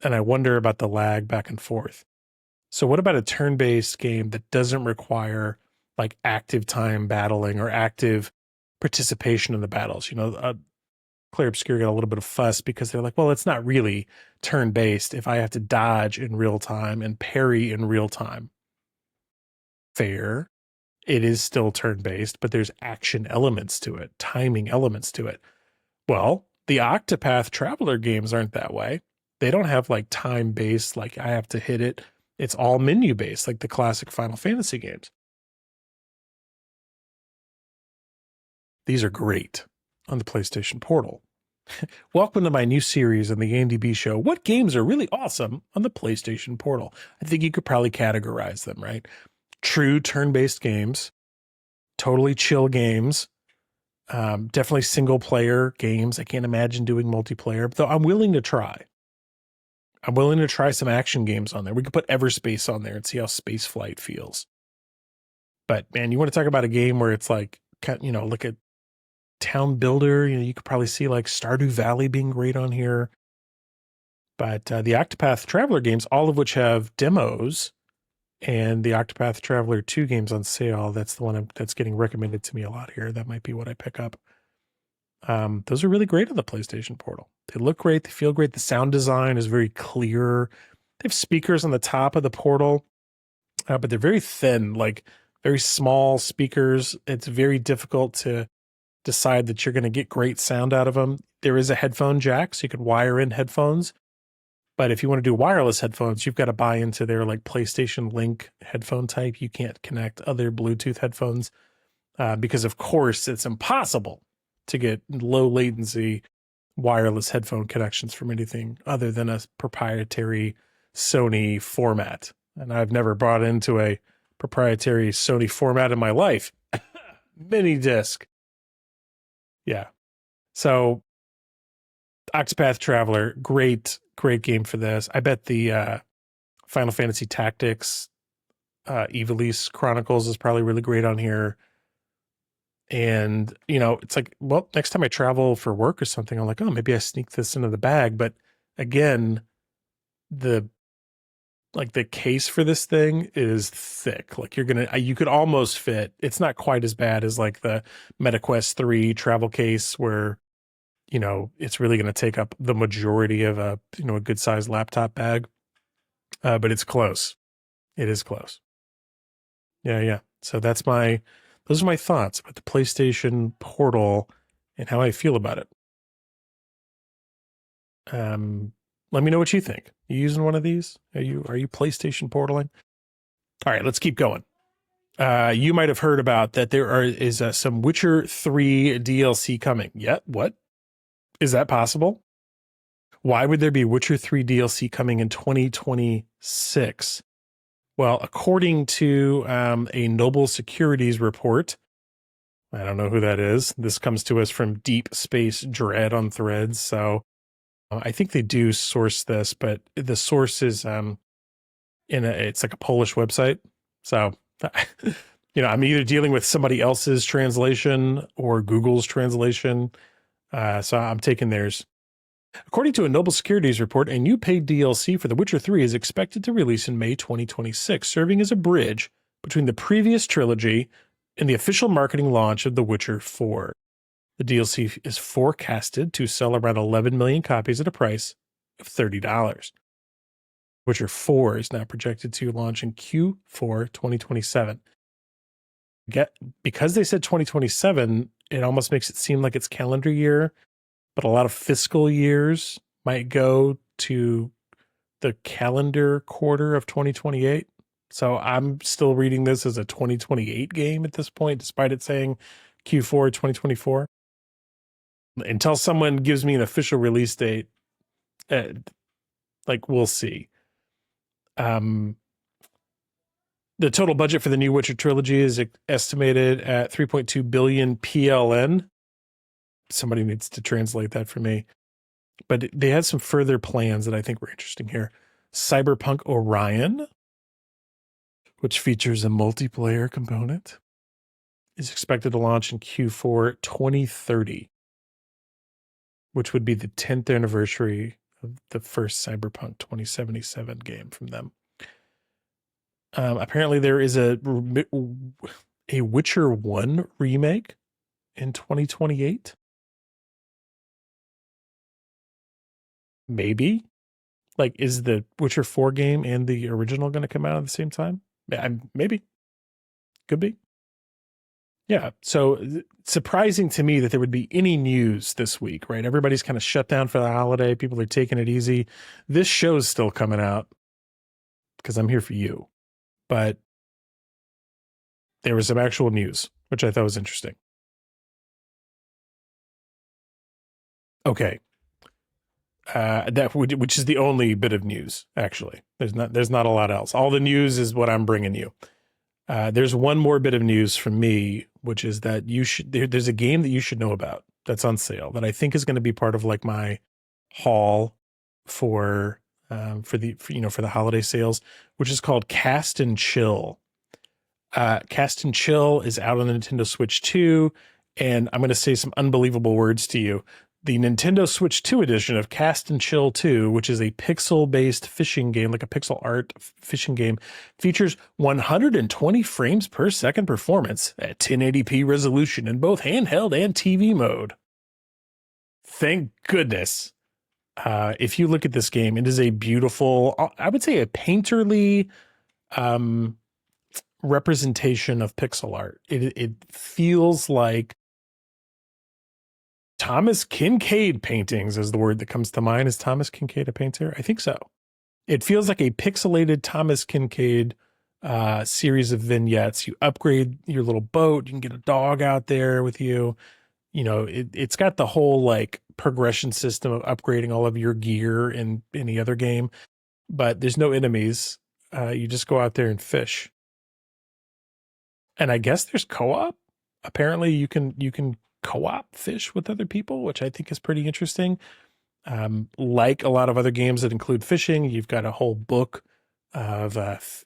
And I wonder about the lag back and forth. So what about a turn-based game that doesn't require like active time battling or active participation in the battles? Clair Obscur got a little bit of fuss because they're like, well, it's not really turn-based if I have to dodge in real time and parry in real time. Fair. It is still turn-based, but there's action elements to it, timing elements to it. Well, the Octopath Traveler games aren't that way. They don't have like time-based, like I have to hit it. It's all menu-based, like the classic Final Fantasy games. These are great on the PlayStation Portal. Welcome to my new series on the Andy B Show. What games are really awesome on the PlayStation Portal? I think you could probably categorize them, right? True turn-based games, totally chill games, definitely single-player games. I can't imagine doing multiplayer, though I'm willing to try. I'm willing to try some action games on there. We could put Everspace on there and see how spaceflight feels. But man, you want to talk about a game where it's like, look at Town Builder. You could probably see like Stardew Valley being great on here. But the Octopath Traveler games, all of which have demos, and the Octopath Traveler 2 games on sale, that's the one that's getting recommended to me a lot here. That might be what I pick up. Those are really great on the PlayStation Portal. They look great. They feel great. The sound design is very clear. They have speakers on the top of the Portal, but they're very thin, like very small speakers. It's very difficult to decide that you're going to get great sound out of them. There is a headphone jack, so you can wire in headphones. But if you want to do wireless headphones, you've got to buy into their like PlayStation Link headphone type. You can't connect other Bluetooth headphones because, of course, it's impossible to get low latency wireless headphone connections from anything other than a proprietary Sony format and I've never bought into a proprietary Sony format in my life. Mini disc. Yeah. So Octopath Traveler, great game for this. I bet the Final Fantasy Tactics Ivalice Chronicles is probably really great on here. And, it's like, well, next time I travel for work or something, I'm like, oh, maybe I sneak this into the bag. But again, the case for this thing is thick. Like you could almost fit, it's not quite as bad as like the MetaQuest 3 travel case where, it's really going to take up the majority of a good sized laptop bag. But it's close. It is close. Yeah. So those are my thoughts about the PlayStation Portal and how I feel about it. Let me know what you think. You using one of these? Are you PlayStation portaling? All right, let's keep going. You might have heard about that there is some Witcher 3 DLC coming. Yeah, what? Is that possible? Why would there be Witcher 3 DLC coming in 2026? Well, according to a Noble Securities report, I don't know who that is. This comes to us from Deep Space Dread on Threads. So I think they do source this, but the source is it's like a Polish website. So, I'm either dealing with somebody else's translation or Google's translation. So I'm taking theirs. According to a Noble Securities report, a new paid DLC for The Witcher 3 is expected to release in May 2026, serving as a bridge between the previous trilogy and the official marketing launch of The Witcher 4. The DLC is forecasted to sell around 11 million copies at a price of $30. Witcher 4 is now projected to launch in Q4 2027. Because they said 2027, it almost makes it seem like it's calendar year, but a lot of fiscal years might go to the calendar quarter of 2028. So I'm still reading this as a 2028 game at this point, despite it saying Q4 2024. Until someone gives me an official release date, we'll see. The total budget for the new Witcher trilogy is estimated at 3.2 billion PLN. Somebody needs to translate that for me. But they had some further plans that I think were interesting here. Cyberpunk Orion, which features a multiplayer component, is expected to launch in Q4 2030, which would be the 10th anniversary of the first Cyberpunk 2077 game from them. Apparently there is a Witcher 1 remake in 2028. Maybe. Is the Witcher 4 game and the original going to come out at the same time? Maybe. Could be. Yeah. So surprising to me that there would be any news this week, right? Everybody's kind of shut down for the holiday. People are taking it easy. This show's still coming out because I'm here for you. But there was some actual news, which I thought was interesting. Okay. Which is the only bit of news, actually. There's not a lot else. All the news is what I'm bringing you. There's one more bit of news from me, which is that there's a game that you should know about that's on sale that I think is going to be part of my haul for the holiday sales, which is called Cast and Chill. Cast and Chill is out on the Nintendo Switch 2, and I'm going to say some unbelievable words to you. The Nintendo Switch 2 edition of Cast and Chill 2, which is a pixel-based fishing game, like a pixel art fishing game, features 120 frames per second performance at 1080p resolution in both handheld and TV mode. Thank goodness. If you look at this game, it is a beautiful, I would say a painterly representation of pixel art. It feels like Thomas Kinkade paintings is the word that comes to mind. Is Thomas Kinkade a painter? I think so. It feels like a pixelated Thomas Kinkade series of vignettes. You upgrade your little boat. You can get a dog out there with you. It's got the whole progression system of upgrading all of your gear in any other game, but there's no enemies. You just go out there and fish. And I guess there's co-op. Apparently you can co-op fish with other people, which I think is pretty interesting. Like a lot of other games that include fishing, you've got a whole book of that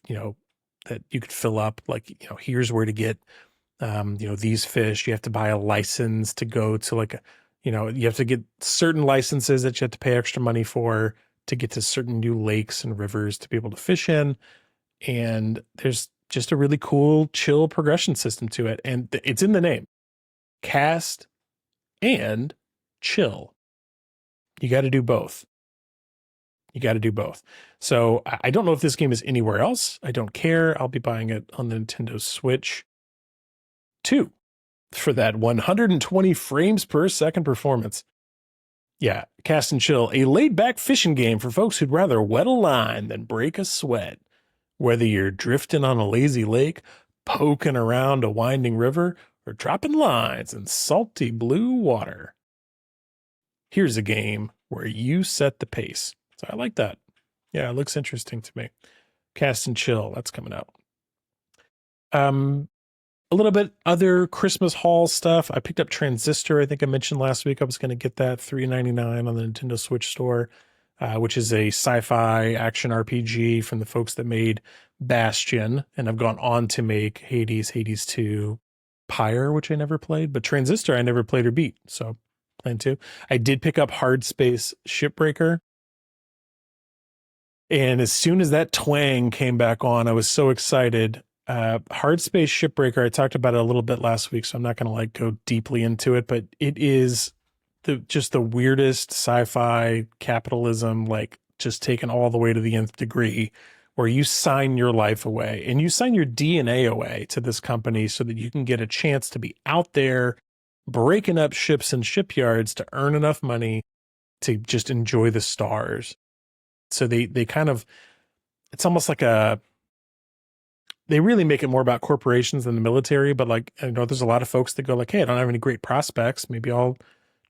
you could fill up, like, here's where to get these fish. You have to buy a license to go to you have to get certain licenses that you have to pay extra money for to get to certain new lakes and rivers to be able to fish in. And there's just a really cool, chill progression system to it. And it's in the name, cast and chill. You got to do both. You got to do both. So I don't know if this game is anywhere else. I don't care. I'll be buying it on the Nintendo Switch 2 for that 120 frames per second performance. Yeah, Cast and Chill, a laid-back fishing game for folks who'd rather wet a line than break a sweat. Whether you're drifting on a lazy lake, poking around a winding river, or dropping lines in salty blue water, here's a game where you set the pace. So I like that. Yeah, it looks interesting to me. Cast and Chill, that's coming out. A little bit other Christmas haul stuff. I picked up Transistor. I think I mentioned last week I was going to get that $3.99 on the Nintendo Switch store, which is a sci-fi action RPG from the folks that made Bastion, and I've gone on to make Hades, Hades 2, Pyre, which I never played, but Transistor I never played or beat, so plan to. I did pick up Hardspace Shipbreaker, and as soon as that twang came back on, I was so excited. Hardspace Shipbreaker, I talked about it a little bit last week, so I'm not going to go deeply into it, but it is just the weirdest sci-fi capitalism, just taken all the way to the nth degree, where you sign your life away and you sign your DNA away to this company so that you can get a chance to be out there breaking up ships and shipyards to earn enough money to just enjoy the stars. So they kind of, it's almost like they really make it more about corporations than the military, but I know there's a lot of folks that go hey, I don't have any great prospects. Maybe I'll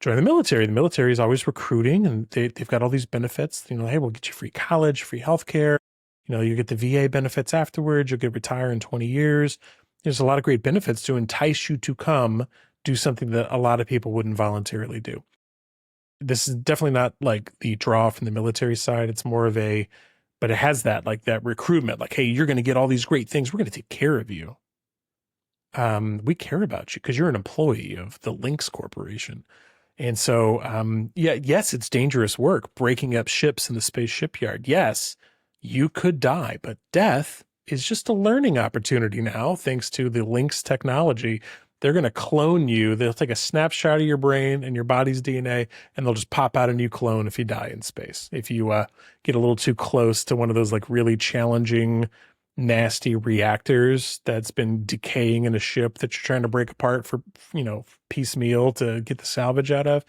join the military. The military is always recruiting, and they've got all these benefits. Hey, we'll get you free college, free healthcare. You get the VA benefits afterwards. You'll get retire in 20 years. There's a lot of great benefits to entice you to come do something that a lot of people wouldn't voluntarily do. This is definitely not the draw from the military side. It's more of but it has that recruitment, hey, you're going to get all these great things. We're going to take care of you. We care about you because you're an employee of the Lynx Corporation. And so, yes, it's dangerous work, breaking up ships in the space shipyard. Yes, you could die, but death is just a learning opportunity now, thanks to the Lynx technology. They're going to clone you. They'll take a snapshot of your brain and your body's DNA, and they'll just pop out a new clone if you die in space. If you get a little too close to one of those really challenging, nasty reactors that's been decaying in a ship that you're trying to break apart for, piecemeal to get the salvage out of.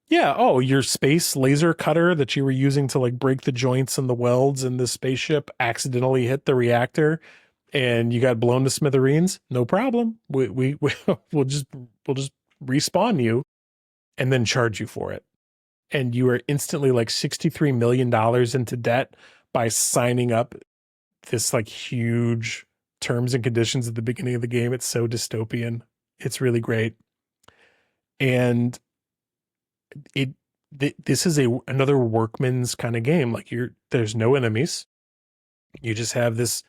Yeah. Oh, your space laser cutter that you were using to break the joints and the welds in the spaceship accidentally hit the reactor and you got blown to smithereens. No problem. We'll just respawn you and then charge you for it. And you are instantly $63 million into debt by signing up this huge terms and conditions at the beginning of the game. It's so dystopian. It's really great. And this is another workman's kind of game. There's no enemies. You just have this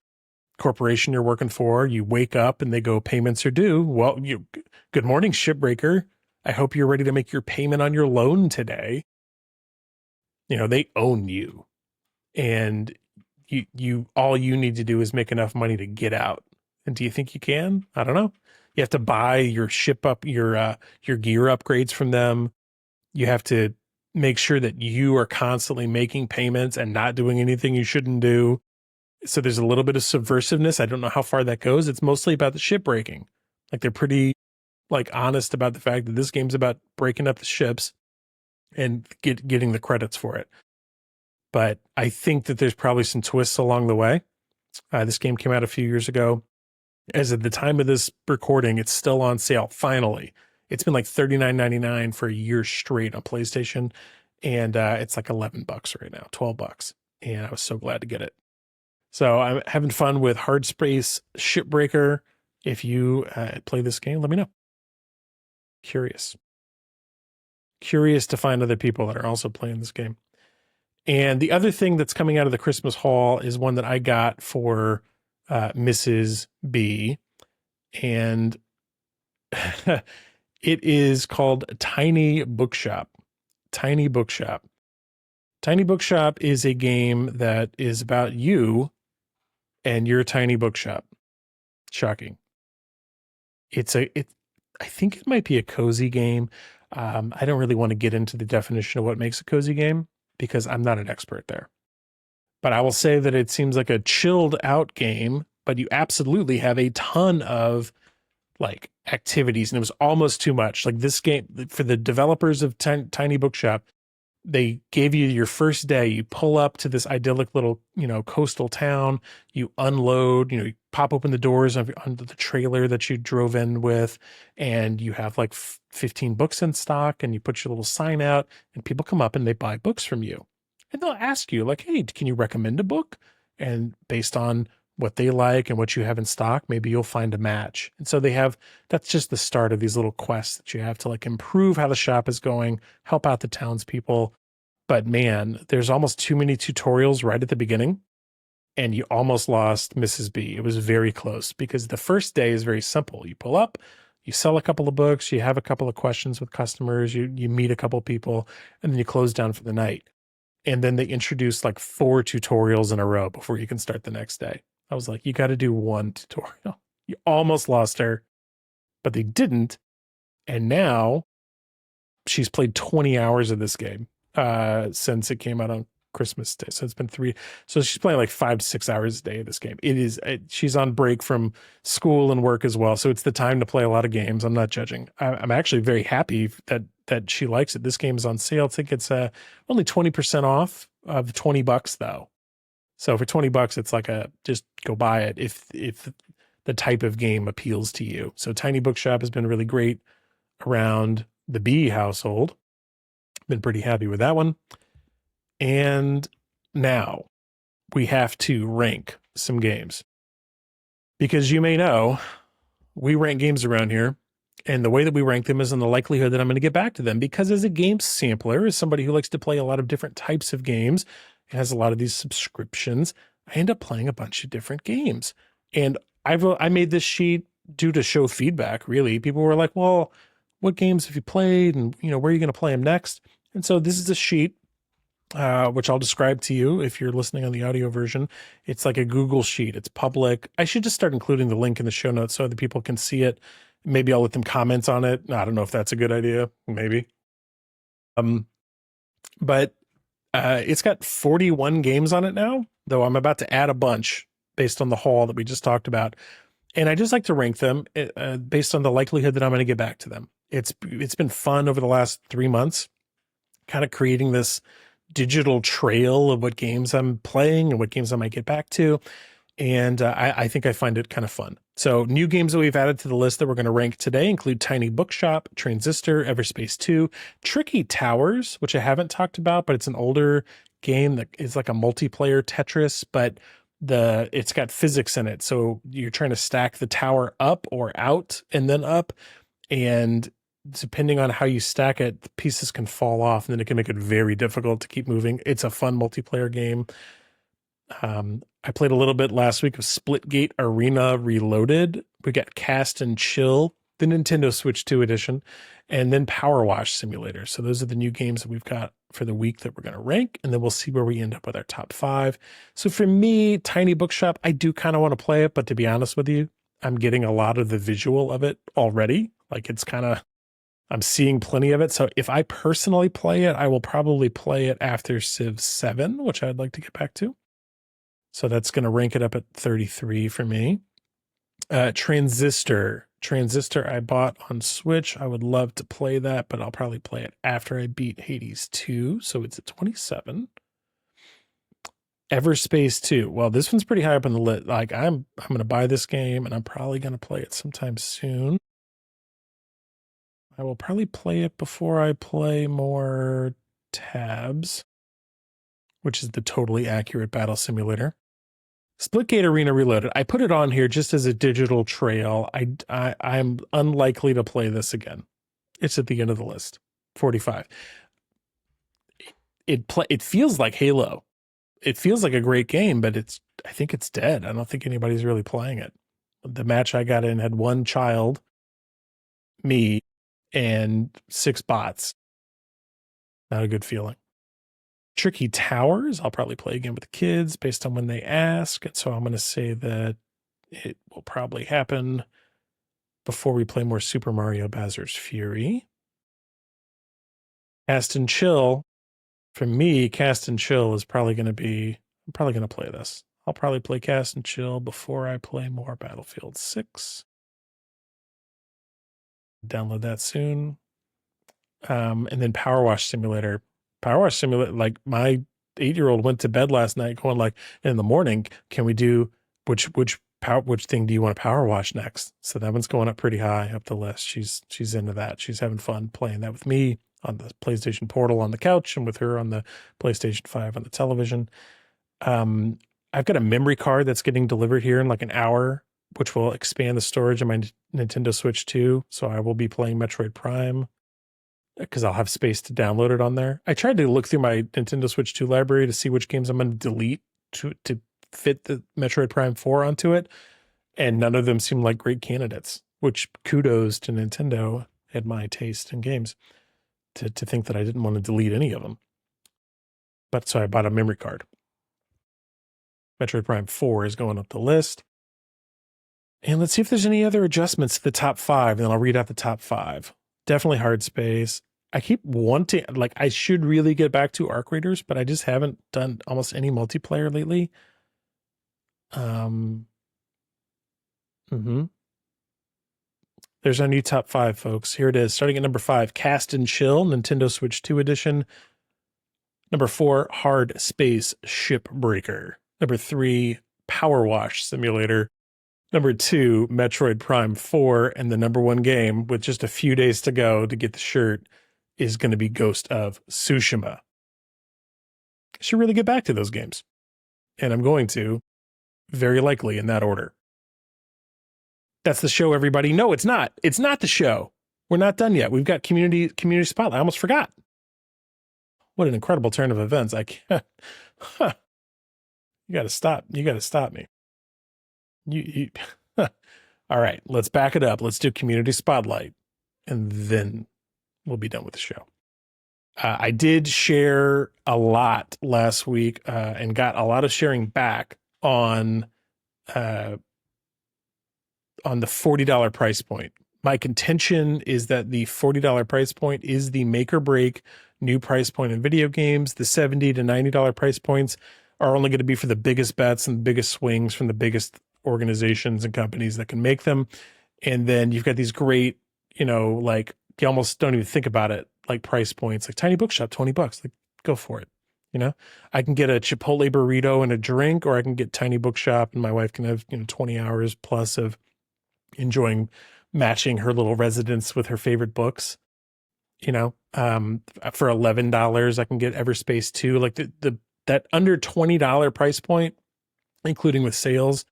corporation you're working for. You wake up and they go, payments are due. Well, good morning, shipbreaker. I hope you're ready to make your payment on your loan today. They own you, and you all you need to do is make enough money to get out. And do you think you can? I don't know. You have to buy your ship up, your gear upgrades from them. You have to make sure that you are constantly making payments and not doing anything you shouldn't do. So there's a little bit of subversiveness. I don't know how far that goes. It's mostly about the ship breaking. They're pretty honest about the fact that this game's about breaking up the ships and getting the credits for it. But I think that there's probably some twists along the way. This game came out a few years ago. As of the time of this recording, it's still on sale. Finally, it's been $39.99 for a year straight on PlayStation, and it's $11 right now, $12, and I was so glad to get it. So I'm having fun with Hardspace Shipbreaker. If you play this game, let me know. Curious. Curious to find other people that are also playing this game. And the other thing that's coming out of the Christmas haul is one that I got for Mrs. B. And it is called Tiny Bookshop. Tiny Bookshop. Tiny Bookshop is a game that is about you and your tiny bookshop. Shocking. I think it might be a cozy game. I don't really want to get into the definition of what makes a cozy game because I'm not an expert there. But I will say that it seems like a chilled out game, but you absolutely have a ton of like activities, and it was almost too much. Like this game for the developers of Tiny Bookshop, they gave you your first day. You pull up to this idyllic little, coastal town. You unload, you pop open the doors onto the trailer that you drove in with, and you have like 15 books in stock, and you put your little sign out, and people come up and they buy books from you. And they'll ask you, like, hey, can you recommend a book? And based on what they like and what you have in stock, maybe you'll find a match. And so that's just the start of these little quests that you have to like improve how the shop is going, help out the townspeople. But man, there's almost too many tutorials right at the beginning, and you almost lost Mrs. B. It was very close because the first day is very simple. You pull up, you sell a couple of books, you have a couple of questions with customers, you meet a couple of people, and then you close down for the night. And then they introduce like 4 tutorials in a row before you can start the next day. I was like, you got to do one tutorial. You almost lost her, but they didn't. And now she's played 20 hours of this game since it came out on Christmas Day. So it's been 3. So she's playing like 5 to 6 hours a day of this game. She's on break from school and work as well. So it's the time to play a lot of games. I'm not judging. I'm actually very happy that she likes it. This game is on sale. I think it's only 20% off of $20 though. So for $20, it's like just go buy it if the type of game appeals to you. So Tiny Bookshop has been really great around the B household. Been pretty happy with that one. And now we have to rank some games. Because you may know, we rank games around here, and the way that we rank them is on the likelihood that I'm going to get back to them. Because as a game sampler, as somebody who likes to play a lot of different types of games, and has a lot of these subscriptions, I end up playing a bunch of different games. And I made this sheet due to show feedback, really. People were like, well, what games have you played? And, where are you going to play them next? And so this is a sheet, which I'll describe to you if you're listening on the audio version. It's like a Google sheet. It's public. I should just start including the link in the show notes so other people can see it. Maybe I'll let them comment on it. I don't know if that's a good idea. Maybe. But it's got 41 games on it now, though I'm about to add a bunch based on the haul that we just talked about. And I just like to rank them based on the likelihood that I'm going to get back to them. It's been fun over the last 3 months, kind of creating this digital trail of what games I'm playing and what games I might get back to. And I think I find it kind of fun. So new games that we've added to the list that we're going to rank today include Tiny Bookshop, Transistor, Everspace 2, Tricky Towers, which I haven't talked about, but it's an older game that is like a multiplayer Tetris, but it's got physics in it. So you're trying to stack the tower up or out and then up. And depending on how you stack it, the pieces can fall off, and then it can make it very difficult to keep moving. It's a fun multiplayer game. I played a little bit last week of Splitgate Arena Reloaded. We got Cast and Chill, the Nintendo Switch 2 edition, and then Power Wash Simulator. So those are the new games that we've got for the week that we're going to rank, and then we'll see where we end up with our top 5. So for me, Tiny Bookshop, I do kind of want to play it, but to be honest with you, I'm getting a lot of the visual of it already. Like I'm seeing plenty of it. So if I personally play it, I will probably play it after Civ 7, which I'd like to get back to. So that's going to rank it up at 33 for me. Transistor I bought on Switch. I would love to play that, but I'll probably play it after I beat Hades 2. So it's at 27. Everspace 2. Well, this one's pretty high up on the list. Like I'm going to buy this game, and I'm probably going to play it sometime soon. I will probably play it before I play more Tabs, which is the totally accurate battle simulator. Splitgate Arena Reloaded. I put it on here just as a digital trail. I'm unlikely to play this again. It's at the end of the list. 45. It feels like Halo. It feels like a great game, but I think it's dead. I don't think anybody's really playing it. The match I got in had one child, me, and 6 bots. Not a good feeling. Tricky Towers, I'll probably play again with the kids based on when they ask. And so I'm going to say that it will probably happen before we play more Super Mario Bowser's Fury. Cast and Chill. For me, Cast and Chill is probably going to be, I'm probably going to play this. I'll probably play Cast and Chill before I play more Battlefield 6. Download that soon. And then Power Wash Simulator. Power Wash Simulator, like my 8-year-old went to bed last night going like, in the morning, can we do, which thing do you want to power wash next? So that one's going up pretty high up the list. She's into that. She's having fun playing that with me on the PlayStation Portal on the couch and with her on the PlayStation 5 on the television. I've got a memory card that's getting delivered here in like an hour, which will expand the storage of my Nintendo Switch 2. So I will be playing Metroid Prime because I'll have space to download it on there. I tried to look through my Nintendo Switch 2 library to see which games I'm going to delete to fit the Metroid Prime 4 onto it, and none of them seem like great candidates, which kudos to Nintendo and my taste in games to think that I didn't want to delete any of them. But so I bought a memory card. Metroid Prime 4 is going up the list. And let's see if there's any other adjustments to the top 5, and then I'll read out the top 5. Definitely Hardspace. I keep wanting, like, I should really get back to Arc Raiders, but I just haven't done almost any multiplayer lately. There's our new top 5, folks. Here it is. Starting at number 5, Cast and Chill, Nintendo Switch 2 edition. Number 4, Hardspace Shipbreaker. Number 3, Power Wash Simulator. Number 2, Metroid Prime 4. And the number 1 game, with just a few days to go to get the shirt, is going to be Ghost of Tsushima. I should really get back to those games. And I'm going to, very likely in that order. That's the show, everybody. No, it's not. It's not the show. We're not done yet. We've got community spotlight. I almost forgot. What an incredible turn of events. I can't. Huh. You got to stop. You got to stop me. All right, let's back it up. Let's do community spotlight, and then we'll be done with the show. I did share a lot last week and got a lot of sharing back on the $40 price point. My contention is that the $40 price point is the make or break new price point in video games. The $70 to $90 price points are only going to be for the biggest bets and the biggest swings from the biggest organizations and companies that can make them. And then you've got these great, like you almost don't even think about it, like price points, like Tiny Bookshop, $20. Like, go for it. I can get a Chipotle burrito and a drink, or I can get Tiny Bookshop and my wife can have 20 hours plus of enjoying matching her little residence with her favorite books. For $11 I can get Everspace 2. Like that under $20 price point, including with sales,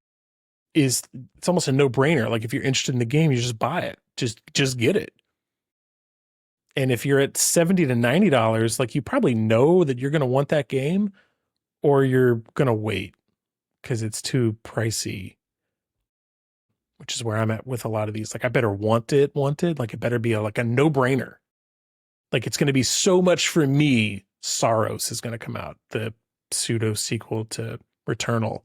it's almost a no-brainer. Like if you're interested in the game, you just buy it. Just get it. And if you're at $70 to $90, like you probably know that you're going to want that game, or you're going to wait because it's too pricey, which is where I'm at with a lot of these. Like I better want it. Like it better be like a no-brainer. Like it's going to be so much for me. Saros is going to come out, the pseudo sequel to Returnal.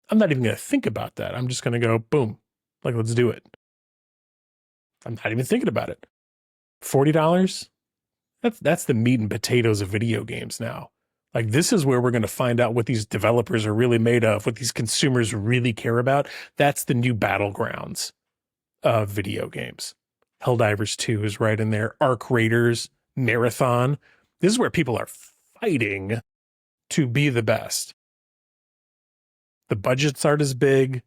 I'm not even going to think about that. I'm just going to go, boom, like, let's do it. I'm not even thinking about it. $40? That's the meat and potatoes of video games now. Like, this is where we're going to find out what these developers are really made of, what these consumers really care about. That's the new battlegrounds of video games. Helldivers 2 is right in there. Arc Raiders, Marathon. This is where people are fighting to be the best. The budgets aren't as big.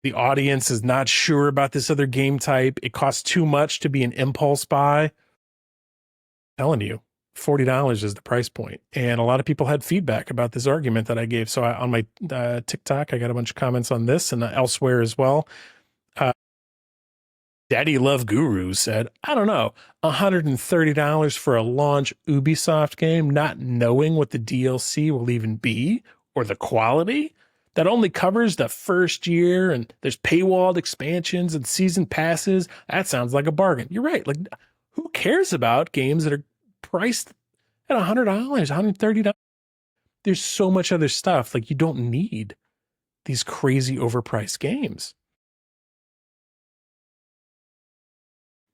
The audience is not sure about this other game type. It costs too much to be an impulse buy. I'm telling you, $40 is the price point. And a lot of people had feedback about this argument that I gave. So on my TikTok, I got a bunch of comments on this and elsewhere as well. Daddy Love Guru said, I don't know, $130 for a launch Ubisoft game, not knowing what the DLC will even be or the quality that only covers the first year and there's paywalled expansions and season passes. That sounds like a bargain. You're right. Like, who cares about games that are priced at $100, $130? There's so much other stuff. Like, you don't need these crazy overpriced games.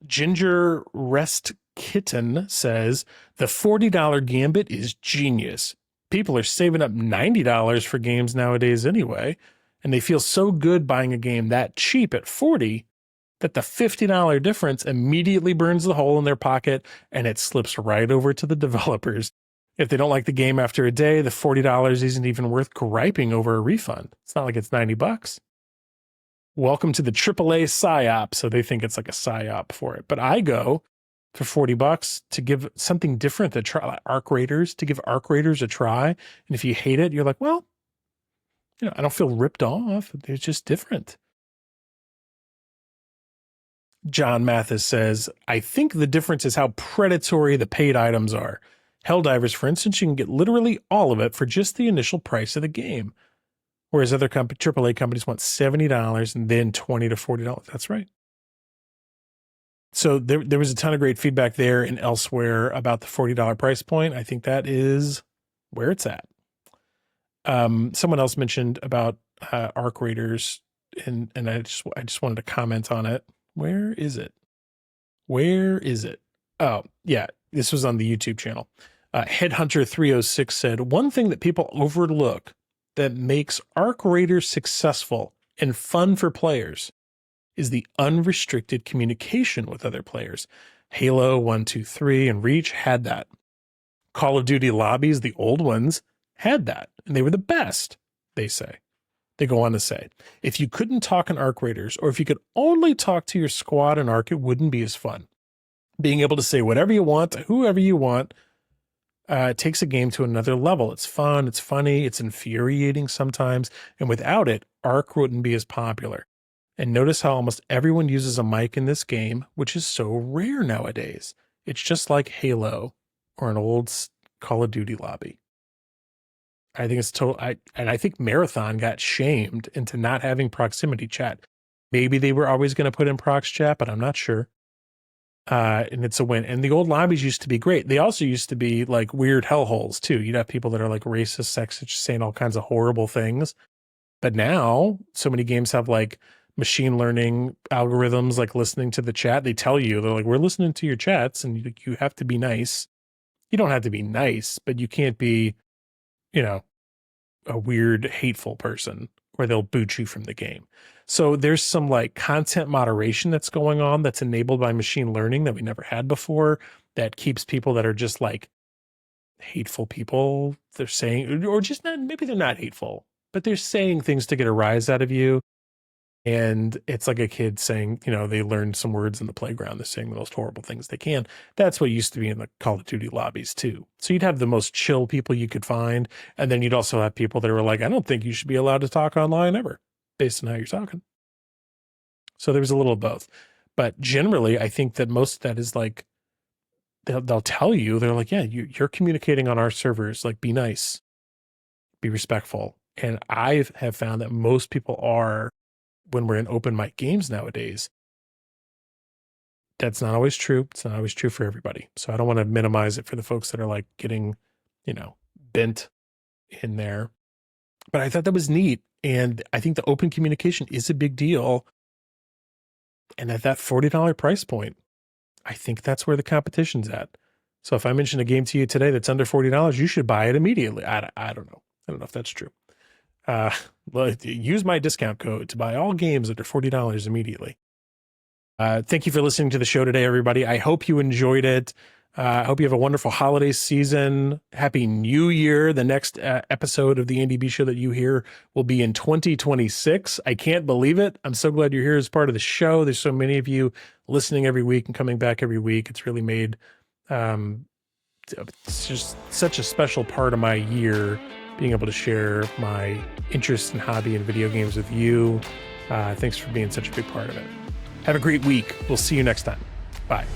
Ginger Rest Kitten says the $40 Gambit is genius. People are saving up $90 for games nowadays anyway, and they feel so good buying a game that cheap at $40 that the $50 difference immediately burns the hole in their pocket and it slips right over to the developers. If they don't like the game after a day, the $40 isn't even worth griping over a refund. It's not like it's $90. Welcome to the AAA PSYOP. So they think it's like a PSYOP for it. But I go for $40 to give something different to try, like Arc Raiders, to give Arc Raiders a try. And if you hate it, you're like, well, you know, I don't feel ripped off. It's just different. John Mathis says, I think the difference is how predatory the paid items are. Helldivers, for instance, you can get literally all of it for just the initial price of the game. Whereas other AAA companies want $70 and then $20 to $40. That's right. So there was a ton of great feedback there and elsewhere about the $40 price point. I think that is where it's at. Someone else mentioned about Arc Raiders, and I just wanted to comment on it. Where is it? Where is it? Oh, yeah, this was on the YouTube channel. Headhunter 306 said, one thing that people overlook that makes Arc Raiders successful and fun for players is the unrestricted communication with other players. Halo 1, 2, 3, and Reach had that. Call of Duty lobbies, the old ones, had that, and they were the best, they say. They go on to say, if you couldn't talk in Arc Raiders, or if you could only talk to your squad in Arc, it wouldn't be as fun. Being able to say whatever you want to whoever you want takes a game to another level. It's fun, it's funny, it's infuriating sometimes, and without it, Arc wouldn't be as popular. And notice how almost everyone uses a mic in this game, which is so rare nowadays. It's just like Halo or an old Call of Duty lobby. I think it's total. I think Marathon got shamed into not having proximity chat. Maybe they were always going to put in prox chat, but I'm not sure. And it's a win. And the old lobbies used to be great. They also used to be like weird hellholes too. You'd have people that are like racist, sexist, saying all kinds of horrible things. But now so many games have like machine learning algorithms, like listening to the chat. They tell you, they're like, we're listening to your chats and you have to be nice. You don't have to be nice, but you can't be, you know, a weird, hateful person or they'll boot you from the game. So there's some like content moderation that's going on that's enabled by machine learning that we never had before, that keeps people that are just like hateful people, they're saying, or just not, maybe they're not hateful, but they're saying things to get a rise out of you. And it's like a kid saying, you know, they learned some words in the playground. They're saying the most horrible things they can. That's what used to be in the Call of Duty lobbies too. So you'd have the most chill people you could find. And then you'd also have people that were like, I don't think you should be allowed to talk online ever, based on how you're talking. So there was a little of both. But generally, I think that most of that is like, they'll tell you, they're like, yeah, you're communicating on our servers. Like, be nice, be respectful. And I have found that most people are, when we're in open mic games nowadays. That's not always true. It's not always true for everybody. So I don't want to minimize it for the folks that are like getting, you know, bent in there. But I thought that was neat. And I think the open communication is a big deal. And at that $40 price point, I think that's where the competition's at. So if I mention a game to you today that's under $40, you should buy it immediately. I don't know. I don't know if that's true. Use my discount code to buy all games under $40 immediately. Thank you for listening to the show today, everybody. I hope you enjoyed it. I hope you have a wonderful holiday season. Happy New Year. The next episode of the Andy B Show that you hear will be in 2026. I can't believe it. I'm so glad you're here as part of the show. There's so many of you listening every week and coming back every week. It's really made It's just such a special part of my year, being able to share my interest and hobby in video games with you. Thanks for being such a big part of it. Have a great week. We'll see you next time. Bye.